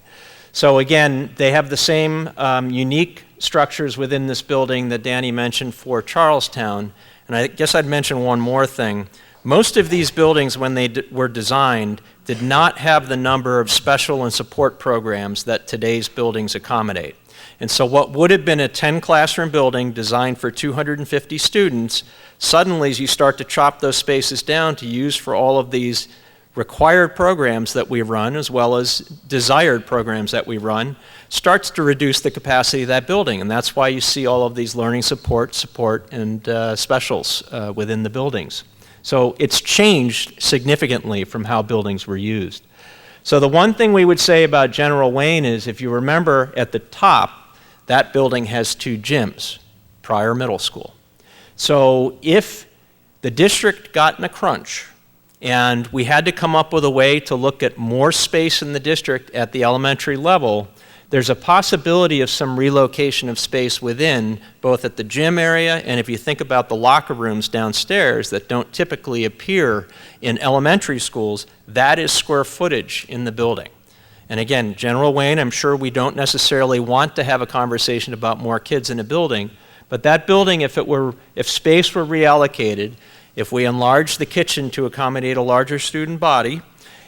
So again, they have the same unique structures within this building that Danny mentioned for Charlestown. And I guess I'd mention one more thing. Most of these buildings, when they were designed, did not have the number of special and support programs that today's buildings accommodate. And so what would have been a 10-classroom building designed for 250 students, suddenly as you start to chop those spaces down to use for all of these required programs that we run, as well as desired programs that we run, starts to reduce the capacity of that building. And that's why you see all of these learning support, and specials within the buildings. So it's changed significantly from how buildings were used. So the one thing we would say about General Wayne is, if you remember at the top, that building has 2 gyms, prior middle school. So if the district got in a crunch And we had to come up with a way to look at more space in the district at the elementary level. There's a possibility of some relocation of space within, both at the gym area, and if you think about the locker rooms downstairs that don't typically appear in elementary schools, that is square footage in the building. And again, General Wayne, I'm sure we don't necessarily want to have a conversation about more kids in a building, but that building, if space were reallocated, if we enlarged the kitchen to accommodate a larger student body,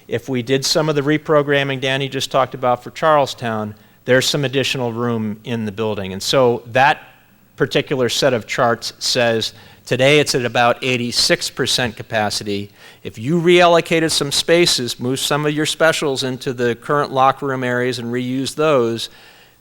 if we did some of the reprogramming Danny just talked about for Charlestown, there's some additional room in the building. And so that particular set of charts says today it's at about 86% capacity. If you reallocated some spaces, moved some of your specials into the current locker room areas and reused those,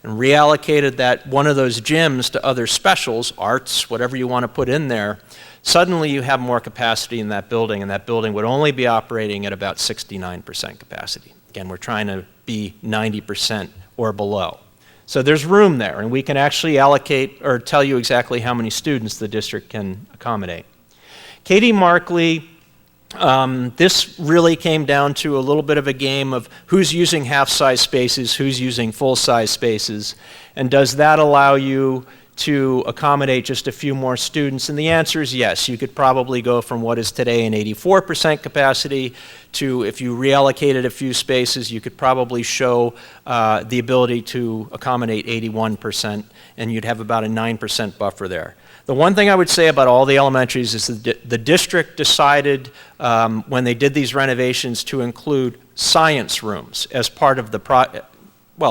and reallocated that one of those gyms to other specials, arts, whatever you want to put in there, suddenly you have more capacity in that building, and that building would only be operating at about 69% capacity. Again, we're trying to be 90% or below. So there's room there, and we can actually allocate or tell you exactly how many students the district can accommodate. Katie Markley, this really came down to a little bit of a game of who's using half-size spaces, who's using full-size spaces, and does that allow you to accommodate just a few more students? And the answer is yes. You could probably go from what is today an 84% capacity to, if you reallocated a few spaces, you could probably show the ability to accommodate 81%, and you'd have about a 9% buffer there. The one thing I would say about all the elementaries is that the district decided when they did these renovations to include science rooms as part of the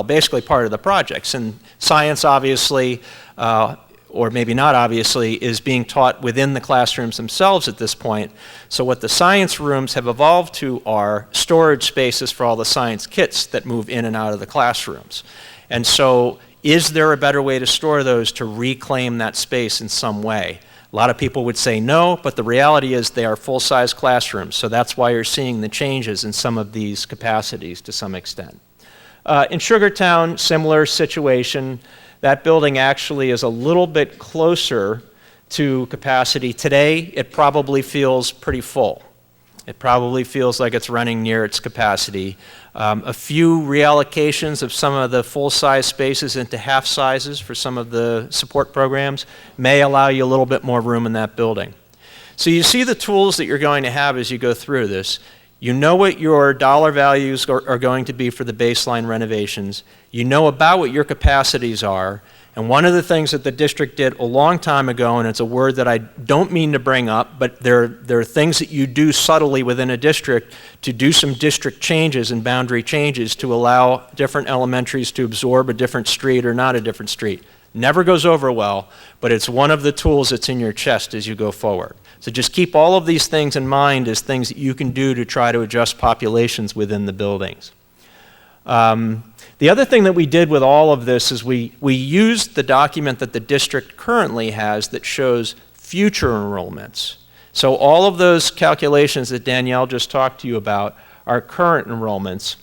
basically part of the projects. And science, obviously, or maybe not obviously, is being taught within the classrooms themselves at this point. So what the science rooms have evolved to are storage spaces for all the science kits that move in and out of the classrooms. And so is there a better way to store those to reclaim that space in some way? A lot of people would say no, but the reality is they are full-size classrooms, so that's why you're seeing the changes in some of these capacities to some extent. In Sugartown, similar situation. That building actually is a little bit closer to capacity. Today, it probably feels pretty full. It probably feels like it's running near its capacity. A few reallocations of some of the full-size spaces into half sizes for some of the support programs may allow you a little bit more room in that building. So you see the tools that you're going to have as you go through this. You know what your dollar values are going to be for the baseline renovations. You know about what your capacities are. And one of the things that the district did a long time ago, and it's a word that I don't mean to bring up, but there are things that you do subtly within a district to do some district changes and boundary changes to allow different elementaries to absorb a different street or not a different street. Never goes over well, but it's one of the tools that's in your chest as you go forward. So just keep all of these things in mind as things that you can do to try to adjust populations within the buildings. The other thing that we did with all of this is we used the document that the district currently has that shows future enrollments. So all of those calculations that Danielle just talked to you about are current enrollments.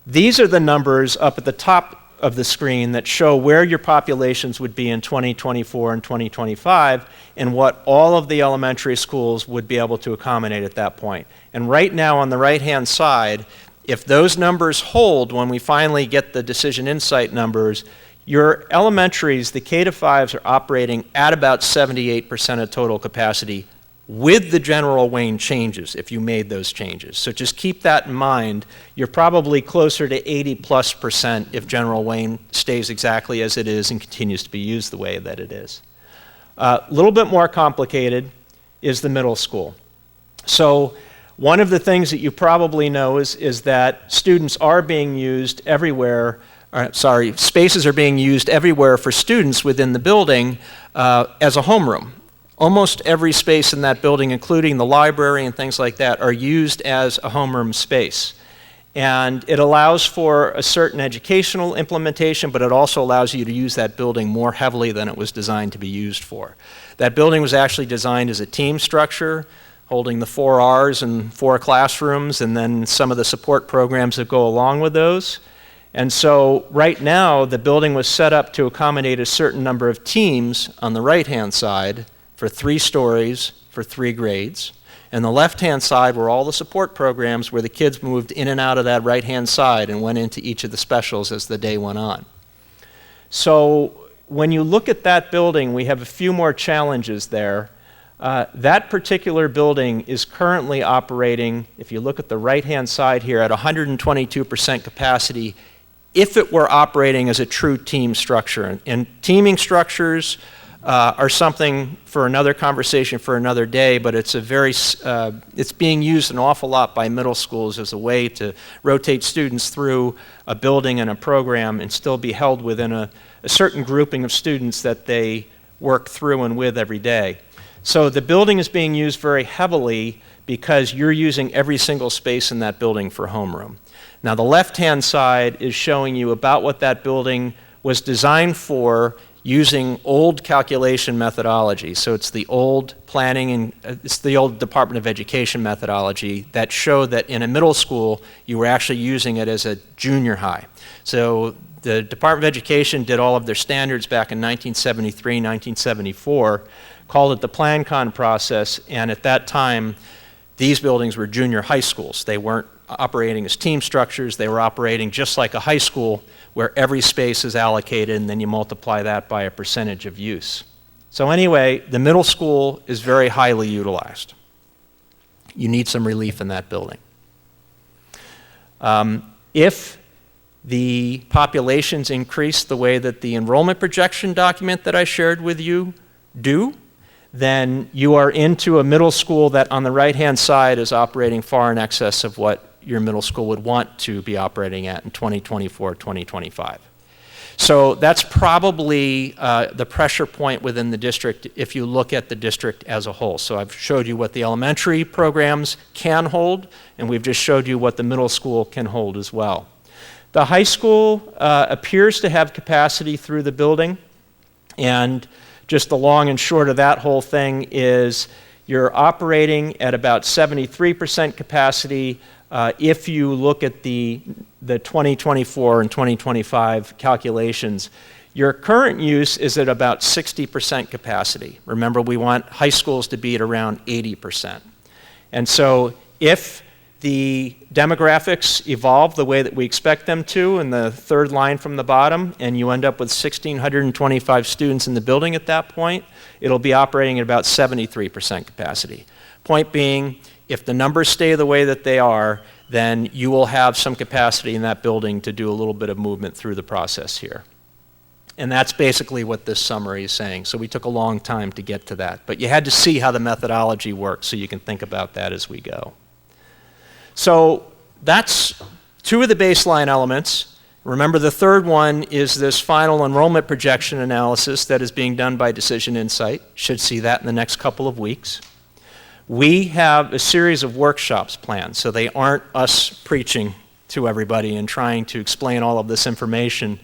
These are the numbers up at the top of the screen that show where your populations would be in 2024 and 2025 and what all of the elementary schools would be able to accommodate at that point. And right now on the right-hand side, if those numbers hold when we finally get the decision insight numbers, your elementaries, the K-5s, are operating at about 78% of total capacity with the General Wayne changes, if you made those changes. So just keep that in mind. You're probably closer to 80+% if General Wayne stays exactly as it is and continues to be used the way that it is. A little bit more complicated is the middle school. So one of the things that you probably know is that students are being used everywhere, spaces are being used everywhere for students within the building as a homeroom. Almost every space in that building, including the library and things like that, are used as a homeroom space. And it allows for a certain educational implementation, but it also allows you to use that building more heavily than it was designed to be used for. That building was actually designed as a team structure, holding the 4 R's and 4 classrooms, and then some of the support programs that go along with those. And so right now, the building was set up to accommodate a certain number of teams on the right-hand side for 3 stories, for 3 grades. And the left-hand side were all the support programs where the kids moved in and out of that right-hand side and went into each of the specials as the day went on. So when you look at that building, we have a few more challenges there. That particular building is currently operating, if you look at the right-hand side here, at 122% capacity if it were operating as a true team structure. And teaming structures are something for another conversation for another day, but it's it's being used an awful lot by middle schools as a way to rotate students through a building and a program and still be held within a certain grouping of students that they work through and with every day. So the building is being used very heavily because you're using every single space in that building for homeroom. Now the left-hand side is showing you about what that building was designed for using old calculation methodology. So it's the old planning and it's the old Department of Education methodology that showed that in a middle school you were actually using it as a junior high. So the Department of Education did all of their standards back in 1973, 1974, called it the PlanCon process, and at that time these buildings were junior high schools. They weren't operating as team structures, they were operating just like a high school where every space is allocated and then you multiply that by a percentage of use. So anyway, the middle school is very highly utilized. You need some relief in that building. If the populations increase the way that the enrollment projection document that I shared with you do, then you are into a middle school that on the right-hand side is operating far in excess of what your middle school would want to be operating at in 2024, 2025. So that's probably the pressure point within the district if you look at the district as a whole. So I've showed you what the elementary programs can hold, and we've just showed you what the middle school can hold as well. The high school appears to have capacity through the building, and just the long and short of that whole thing is you're operating at about 73% capacity if you look at the 2024 and 2025 calculations. Your current use is at about 60% capacity. Remember, we want high schools to be at around 80%. And so if the demographics evolve the way that we expect them to in the third line from the bottom, and you end up with 1,625 students in the building at that point, it'll be operating at about 73% capacity. Point being, if the numbers stay the way that they are, then you will have some capacity in that building to do a little bit of movement through the process here. And that's basically what this summary is saying. So we took a long time to get to that. But you had to see how the methodology works so you can think about that as we go. So that's 2 of the baseline elements. Remember, the third one is this final enrollment projection analysis that is being done by Decision Insight. Should see that in the next couple of weeks. We have a series of workshops planned, so they aren't us preaching to everybody and trying to explain all of this information.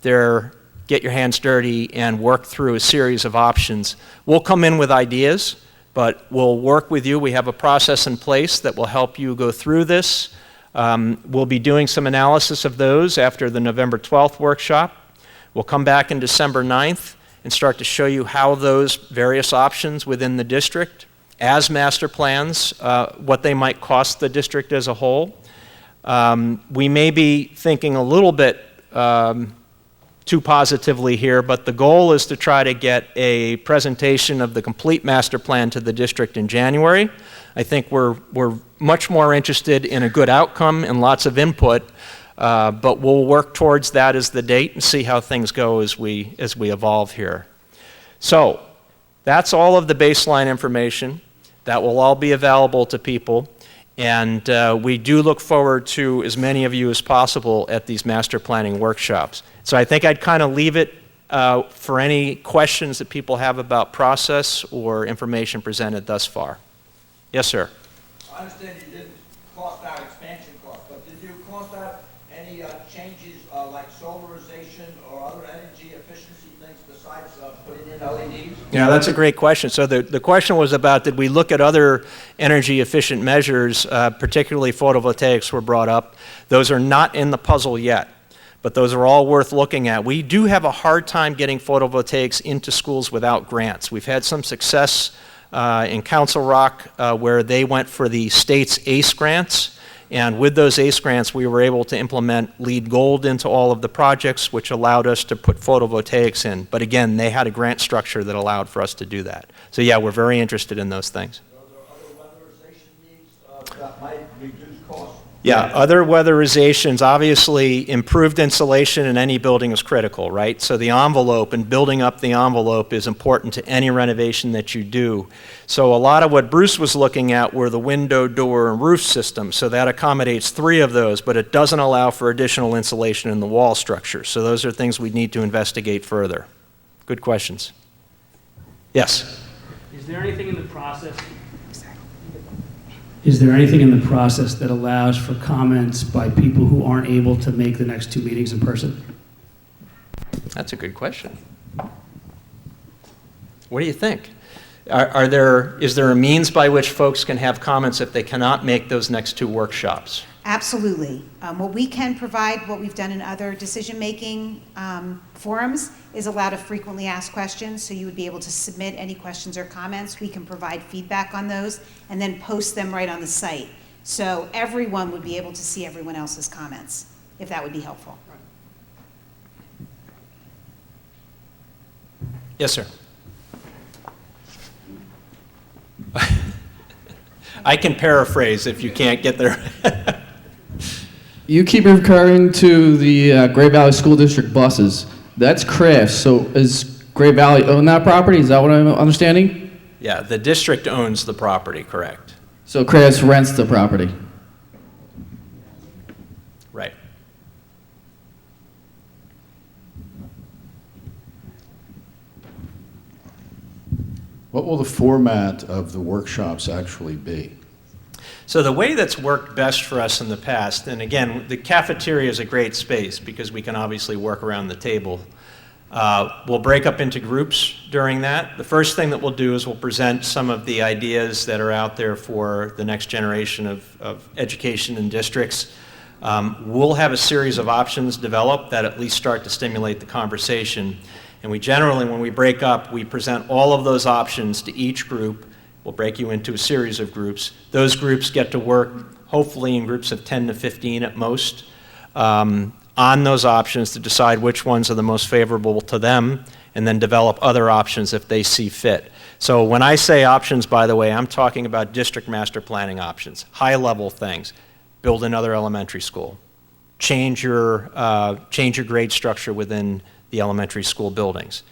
They're get your hands dirty and work through a series of options. We'll come in with ideas, but we'll work with you. We have a process in place that will help you go through this. We'll be doing some analysis of those after the November 12th workshop. We'll come back in December 9th and start to show you how those various options within the district as master plans, what they might cost the district as a whole. We may be thinking a little bit too positively here, but the goal is to try to get a presentation of the complete master plan to the district in January. I think we're much more interested in a good outcome and lots of input, but we'll work towards that as the date and see how things go as we evolve here. So that's all of the baseline information. That will all be available to people, and we do look forward to as many of you as possible at these master planning workshops. So I think I'd kind of leave it for any questions that people have about process or information presented thus far. Yes, sir. I understand you didn't cost out expansion costs, but did you cost out any changes like solarization or other energy efficiency things besides putting in LEDs? Yeah, that's a great question. So the question was about, did we look at other energy efficient measures, particularly photovoltaics were brought up. Those are not in the puzzle yet, but those are all worth looking at. We do have a hard time getting photovoltaics into schools without grants. We've had some success in Council Rock, where they went for the state's ACE grants. And with those ACE grants, we were able to implement LEED Gold into all of the projects, which allowed us to put photovoltaics in. But again, they had a grant structure that allowed for us to do that. So yeah, we're very interested in those things. Are there other weatherization needs that might reduce costs? Yeah, other weatherizations, obviously improved insulation in any building is critical, right? So the envelope and building up the envelope is important to any renovation that you do. So a lot of what Bruce was looking at were the window, door, and roof systems. So that accommodates 3 of those, but it doesn't allow for additional insulation in the wall structure. So those are things we need to investigate further. Good questions. Yes? Is there anything in the process? Is there anything in the process that allows for comments by people who aren't able to make the next 2 meetings in person? That's a good question. What do you think? Is there a means by which folks can have comments if they cannot make those next 2 workshops? Absolutely. What we can provide, what we've done in other decision-making forums, is allow to frequently asked questions, so you would be able to submit any questions or comments. We can provide feedback on those and then post them right on the site. So everyone would be able to see everyone else's comments, if that would be helpful. Yes, sir. I can paraphrase if you can't get there. You keep referring to the Great Valley School District buses. That's Crafts. So is Great Valley own that property? Is that what I'm understanding? Yeah, the district owns the property, correct. So Crafts rents the property. Right. What will the format of the workshops actually be? So the way that's worked best for us in the past, and again, the cafeteria is a great space because we can obviously work around the table. We'll break up into groups during that. The first thing that we'll do is we'll present some of the ideas that are out there for the next generation of education in districts. We'll have a series of options developed that at least start to stimulate the conversation. And we generally, when we break up, we present all of those options to each group. We'll break you into a series of groups. Those groups get to work, hopefully in groups of 10 to 15 at most, on those options to decide which ones are the most favorable to them, and then develop other options if they see fit. So when I say options, by the way, I'm talking about district master planning options, high-level things. Build another elementary school. Change your grade structure within the elementary school buildings.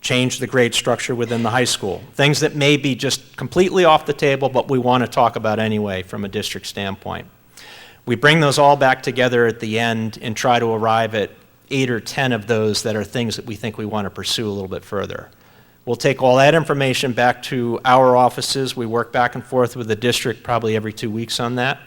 Change the grade structure within the high school. Things that may be just completely off the table, but we want to talk about anyway from a district standpoint. We bring those all back together at the end and try to arrive at 8 or 10 of those that are things that we think we want to pursue a little bit further. We'll take all that information back to our offices. We work back and forth with the district probably every 2 weeks on that.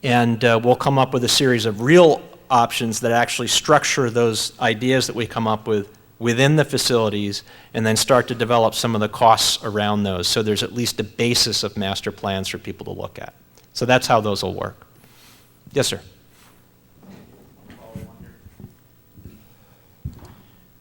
And we'll come up with a series of real options that actually structure those ideas that we come up with within the facilities, and then start to develop some of the costs around those, so there's at least a basis of master plans for people to look at. So that's how those will work. Yes, sir.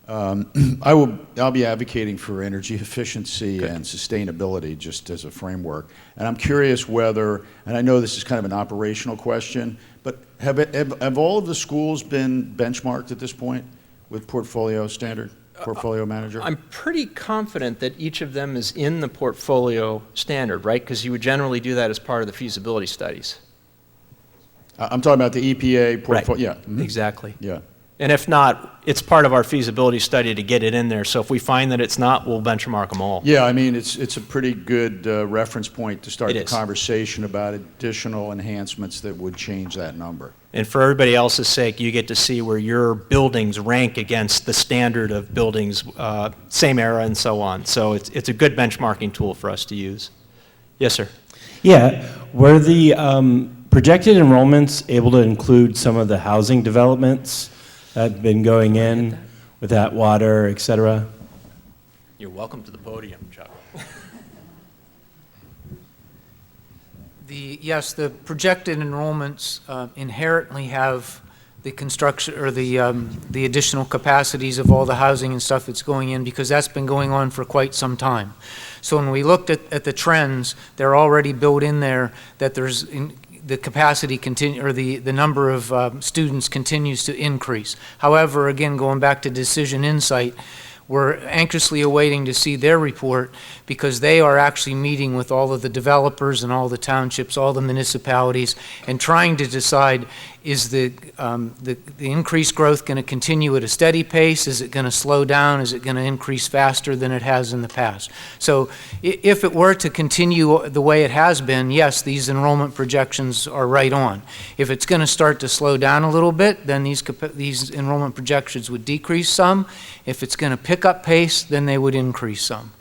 I'll be advocating for energy efficiency and sustainability just as a framework. And I'm curious whether, and I know this is kind of an operational question, but have all of the schools been benchmarked at this point with portfolio standard, portfolio manager? I'm pretty confident that each of them is in the portfolio standard, right? Because you would generally do that as part of the feasibility studies. I'm talking about the EPA portfolio. Right. Yeah. Mm-hmm. Exactly. Yeah. And if not, it's part of our feasibility study to get it in there. So if we find that it's not, we'll benchmark them all. Yeah, I mean, it's a pretty good reference point to start It the is. conversation about additional enhancements that would change that number. And for everybody else's sake, you get to see where your buildings rank against the standard of buildings, same era and so on. So it's a good benchmarking tool for us to use. Yes, sir. Yeah, were the projected enrollments able to include some of the housing developments that have been going in with that water, et cetera? You're welcome to the podium, Chuck. Yes, the projected enrollments inherently have the construction or the additional capacities of all the housing and stuff that's going in, because that's been going on for quite some time. So when we looked at the trends, they're already built in there that the capacity continue, or the number of students continues to increase. However, again, going back to Decision Insight, we're anxiously awaiting to see their report, because they are actually meeting with all of the developers and all the townships, all the municipalities, and trying to decide, is the increased growth going to continue at a steady pace? Is it going to slow down? Is it going to increase faster than it has in the past? So if it were to continue the way it has been, yes, these enrollment projections are right on. If it's going to start to slow down a little bit, then these enrollment projections would decrease some. If it's going to pick up pace, then they would increase some.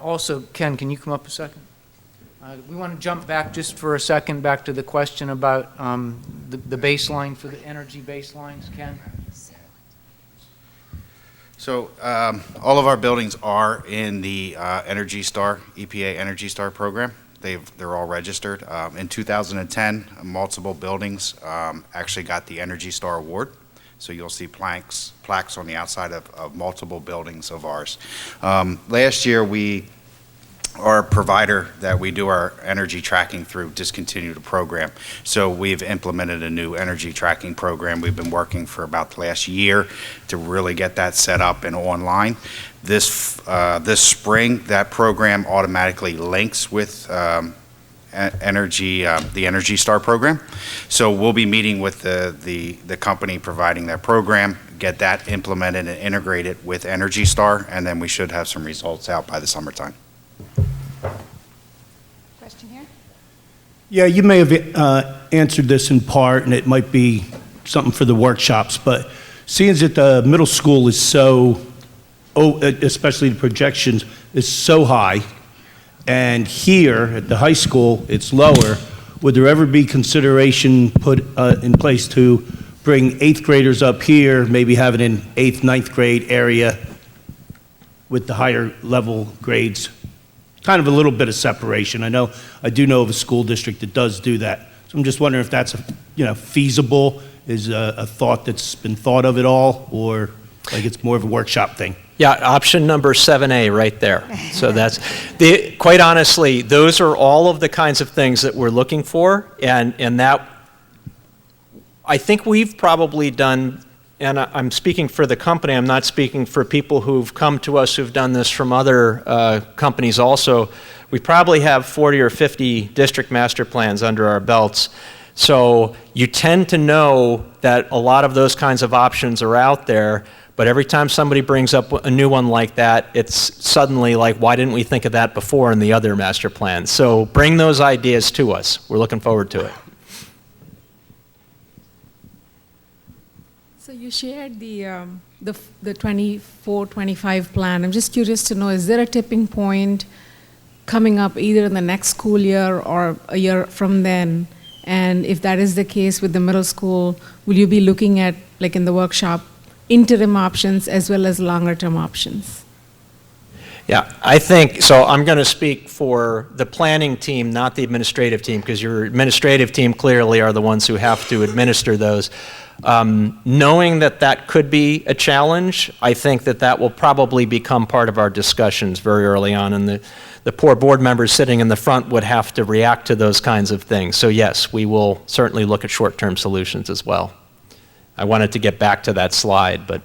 Also, Ken, can you come up a second? We want to jump back just for a second back to the question about the baseline for the energy baselines, Ken. So all of our buildings are in the Energy Star, EPA Energy Star program. They're all registered. In 2010, multiple buildings actually got the Energy Star award. So you'll see plaques on the outside of multiple buildings of ours. Last year, our provider that we do our energy tracking through discontinued the program. So we've implemented a new energy tracking program. We've been working for about the last year to really get that set up and online. This spring, that program automatically links with the Energy Star program. So we'll be meeting with the company providing that program, get that implemented and integrated with Energy Star, and then we should have some results out by the summertime. Question here? Yeah, you may have answered this in part, and it might be something for the workshops, but seeing that the middle school is so, especially the projections, is so high, and here at the high school it's lower, would there ever be consideration put in place to bring 8th graders up here, maybe have it in 8th, 9th grade area with the higher level grades? Kind of a little bit of separation. I do know of a school district that does do that. So I'm just wondering if that's feasible, is a thought that's been thought of at all, or like it's more of a workshop thing. Yeah, option number 7A right there. So that's, quite honestly, those are all of the kinds of things that we're looking for, and that, I think we've probably done, and I'm speaking for the company, I'm not speaking for people who've come to us who've done this from other companies also. We probably have 40 or 50 district master plans under our belts. So you tend to know that a lot of those kinds of options are out there, but every time somebody brings up a new one like that, it's suddenly like, why didn't we think of that before in the other master plans? So bring those ideas to us. We're looking forward to it. So you shared the 24-25 plan. I'm just curious to know, is there a tipping point coming up either in the next school year or a year from then? And if that is the case with the middle school, will you be looking at, like in the workshop, interim options as well as longer-term options? Yeah, I think, so I'm going to speak for the planning team, not the administrative team, because your administrative team clearly are the ones who have to administer those. Knowing that that could be a challenge, I think that that will probably become part of our discussions very early on, and the poor board members sitting in the front would have to react to those kinds of things. So yes, we will certainly look at short-term solutions as well. I wanted to get back to that slide, but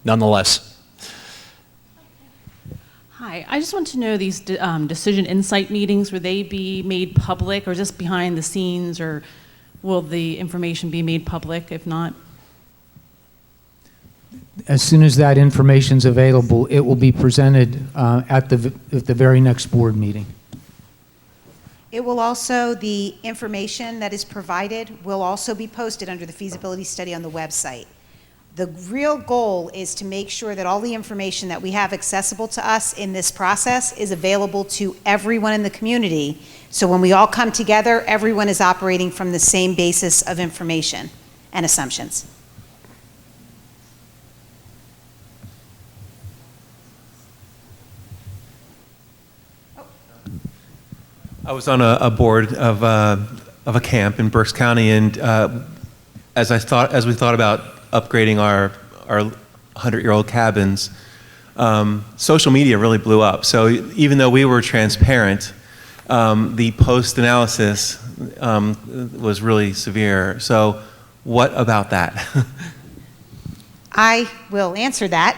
nonetheless. Hi, I just want to know these decision insight meetings, will they be made public or just behind the scenes, or will the information be made public if not? As soon as that information's available, it will be presented at the very next board meeting. It will also, the information that is provided will also be posted under the feasibility study on the website. The real goal is to make sure that all the information that we have accessible to us in this process is available to everyone in the community. So when we all come together, everyone is operating from the same basis of information and assumptions. I was on a board of of a camp in Berks County, and as we thought about upgrading our 100-year-old cabins, social media really blew up. So even though we were transparent, the post-analysis was really severe. So what about that? I will answer that.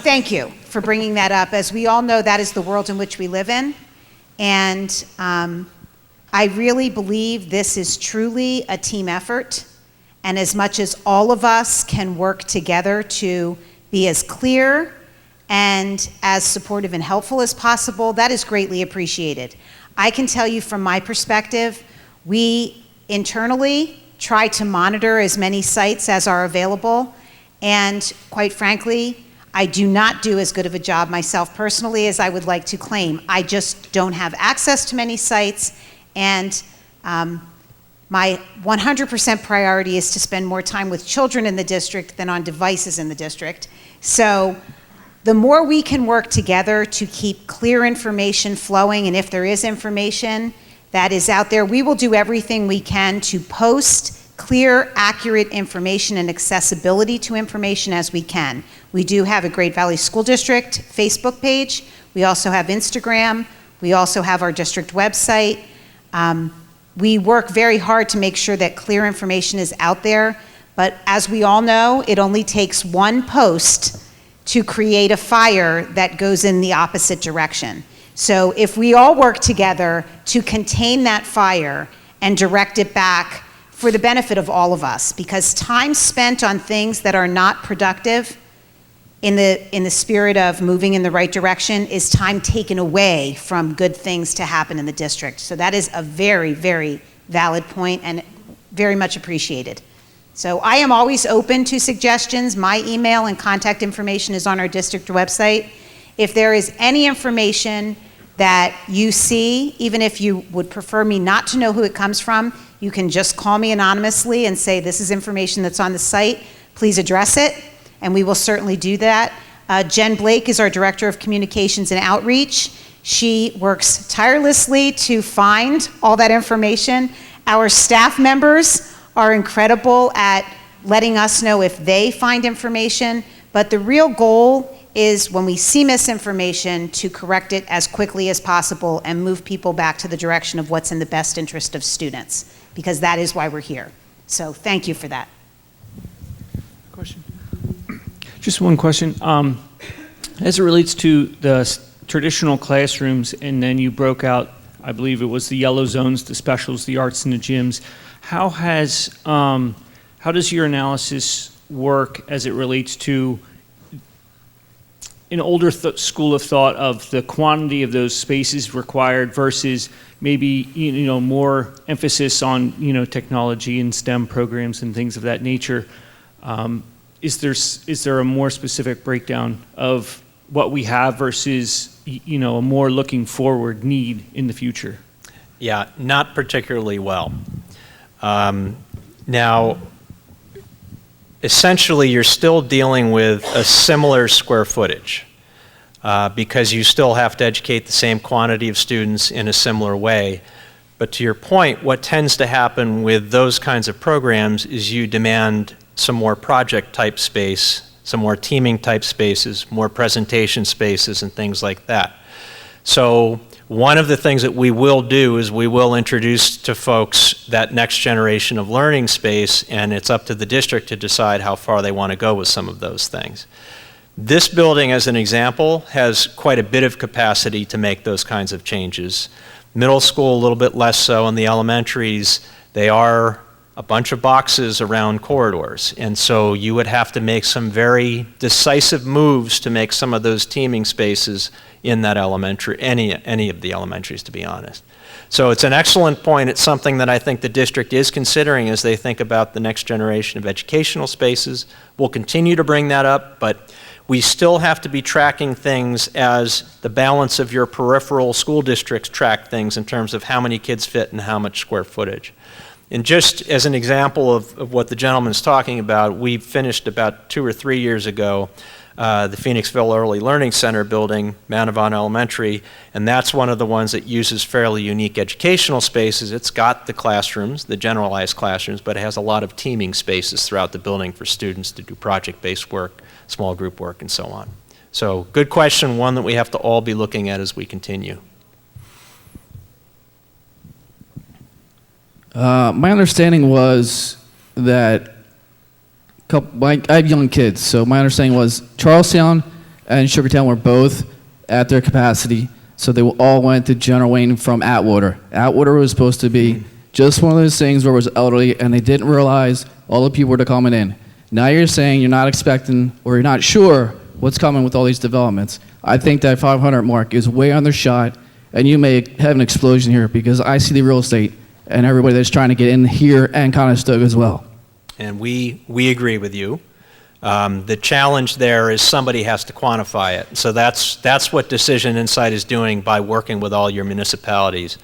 Thank you for bringing that up. As we all know, that is the world in which we live in. And I really believe this is truly a team effort. And as much as all of us can work together to be as clear and as supportive and helpful as possible, that is greatly appreciated. I can tell you from my perspective, we internally try to monitor as many sites as are available. And quite frankly, I do not do as good of a job myself personally as I would like to claim. I just don't have access to many sites, and my 100% priority is to spend more time with children in the district than on devices in the district. So the more we can work together to keep clear information flowing, and if there is information that is out there, we will do everything we can to post clear, accurate information and accessibility to information as we can. We do have a Great Valley School District Facebook page. We also have Instagram. We also have our district website. We work very hard to make sure that clear information is out there, but as we all know, it only takes one post to create a fire that goes in the opposite direction. So if we all work together to contain that fire and direct it back for the benefit of all of us, because time spent on things that are not productive in the spirit of moving in the right direction is time taken away from good things to happen in the district. So that is a very, very valid point and very much appreciated. So I am always open to suggestions. My email and contact information is on our district website. If there is any information that you see, even if you would prefer me not to know who it comes from, you can just call me anonymously and say, this is information that's on the site, please address it, and we will certainly do that. Jen Blake is our Director of Communications and Outreach. She works tirelessly to find all that information. Our staff members are incredible at letting us know if they find information, but the real goal is when we see misinformation to correct it as quickly as possible and move people back to the direction of what's in the best interest of students, because that is why we're here. So thank you for that. Question. Just one question. As it relates to the traditional classrooms, and then you broke out, I believe it was the yellow zones, the specials, the arts, and the gyms. How does your analysis work as it relates to an older school of thought of the quantity of those spaces required versus maybe more emphasis on technology and STEM programs and things of that nature? Is there a more specific breakdown of what we have versus a more looking forward need in the future? Yeah, not particularly well. Now, essentially, you're still dealing with a similar square footage because you still have to educate the same quantity of students in a similar way. But to your point, what tends to happen with those kinds of programs is you demand some more project-type space, some more teaming-type spaces, more presentation spaces, and things like that. So one of the things that we will do is we will introduce to folks that next generation of learning space, and it's up to the district to decide how far they want to go with some of those things. This building, as an example, has quite a bit of capacity to make those kinds of changes. Middle school, a little bit less so, and the elementaries, they are a bunch of boxes around corridors, and so you would have to make some very decisive moves to make some of those teaming spaces in that elementary, any of the elementaries, to be honest. So it's an excellent point. It's something that I think the district is considering as they think about the next generation of educational spaces. We'll continue to bring that up, but we still have to be tracking things as the balance of your peripheral school districts track things in terms of how many kids fit and how much square footage. And just as an example of what the gentleman's talking about, we finished about 2 or 3 years ago the Phoenixville Early Learning Center building, Mount Avon Elementary, and that's one of the ones that uses fairly unique educational spaces. It's got the classrooms, the generalized classrooms, but it has a lot of teaming spaces throughout the building for students to do project-based work, small group work, and so on. So good question, one that we have to all be looking at as we continue. My understanding was that I have young kids, so my understanding was Charlestown and Sugartown were both at their capacity, so they all went to General Wayne from Atwater. Atwater was supposed to be just one of those things where it was elderly, and they didn't realize all the people were coming in. Now you're saying you're not expecting, or you're not sure what's coming with all these developments. I think that 500 mark is way undershot, and you may have an explosion here, because I see the real estate and everybody that's trying to get in here and Conestoga as well. And we agree with you. The challenge there is somebody has to quantify it. So that's what Decision Insight is doing by working with all your municipalities.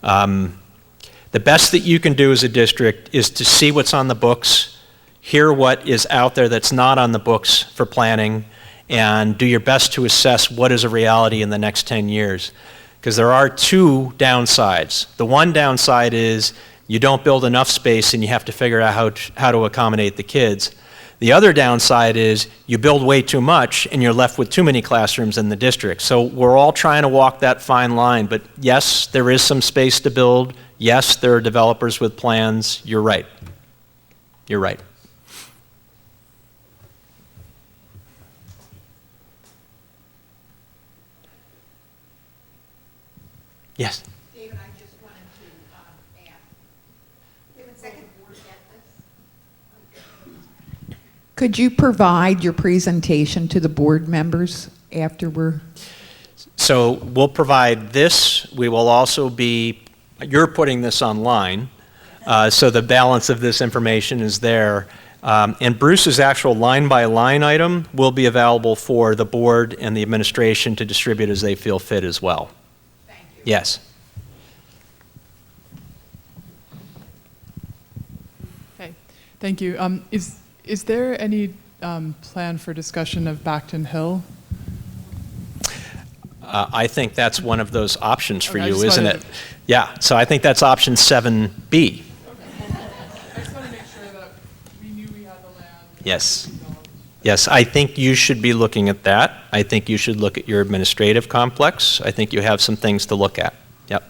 The best that you can do as a district is to see what's on the books, hear what is out there that's not on the books for planning, and do your best to assess what is a reality in the next 10 years. Because there are two downsides. The one downside is you don't build enough space and you have to figure out how to accommodate the kids. The other downside is you build way too much and you're left with too many classrooms in the district. So we're all trying to walk that fine line, but yes, there is some space to build. Yes, there are developers with plans. You're right. You're right. Yes. David, I just wanted to ask. Wait 1 second. Could you provide your presentation to the board members after we're... So we'll provide this. We will also be, you're putting this online, so the balance of this information is there. And Bruce's actual line-by-line item will be available for the board and the administration to distribute as they feel fit as well. Thank you. Yes. Okay, thank you. Is there any plan for discussion of Backton Hill? I think that's one of those options for you, isn't it? Yeah, so I think that's option 7B. I just want to make sure that we knew we had the land. Yes. Yes, I think you should be looking at that. I think you should look at your administrative complex. I think you have some things to look at. Yep.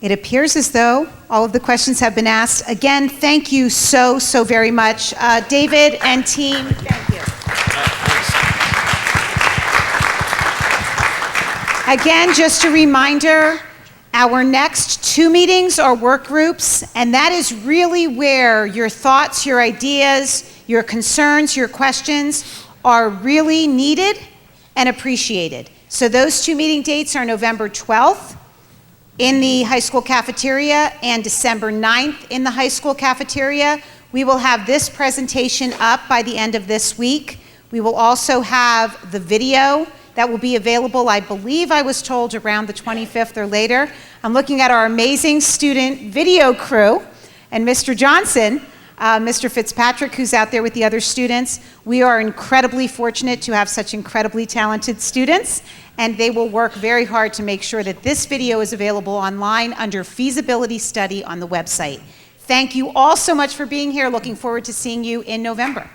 It appears as though all of the questions have been asked. Again, thank you so very much. David and team, thank you. Again, just a reminder, our next 2 meetings are work groups, and that is really where your thoughts, your ideas, your concerns, your questions are really needed and appreciated. So those 2 meeting dates are November 12th in the high school cafeteria and December 9th in the high school cafeteria. We will have this presentation up by the end of this week. We will also have the video that will be available, I believe I was told, around the 25th or later. I'm looking at our amazing student video crew and Mr. Johnson, Mr. Fitzpatrick, who's out there with the other students. We are incredibly fortunate to have such incredibly talented students, and they will work very hard to make sure that this video is available online under Feasibility Study on the website. Thank you all so much for being here. Looking forward to seeing you in November.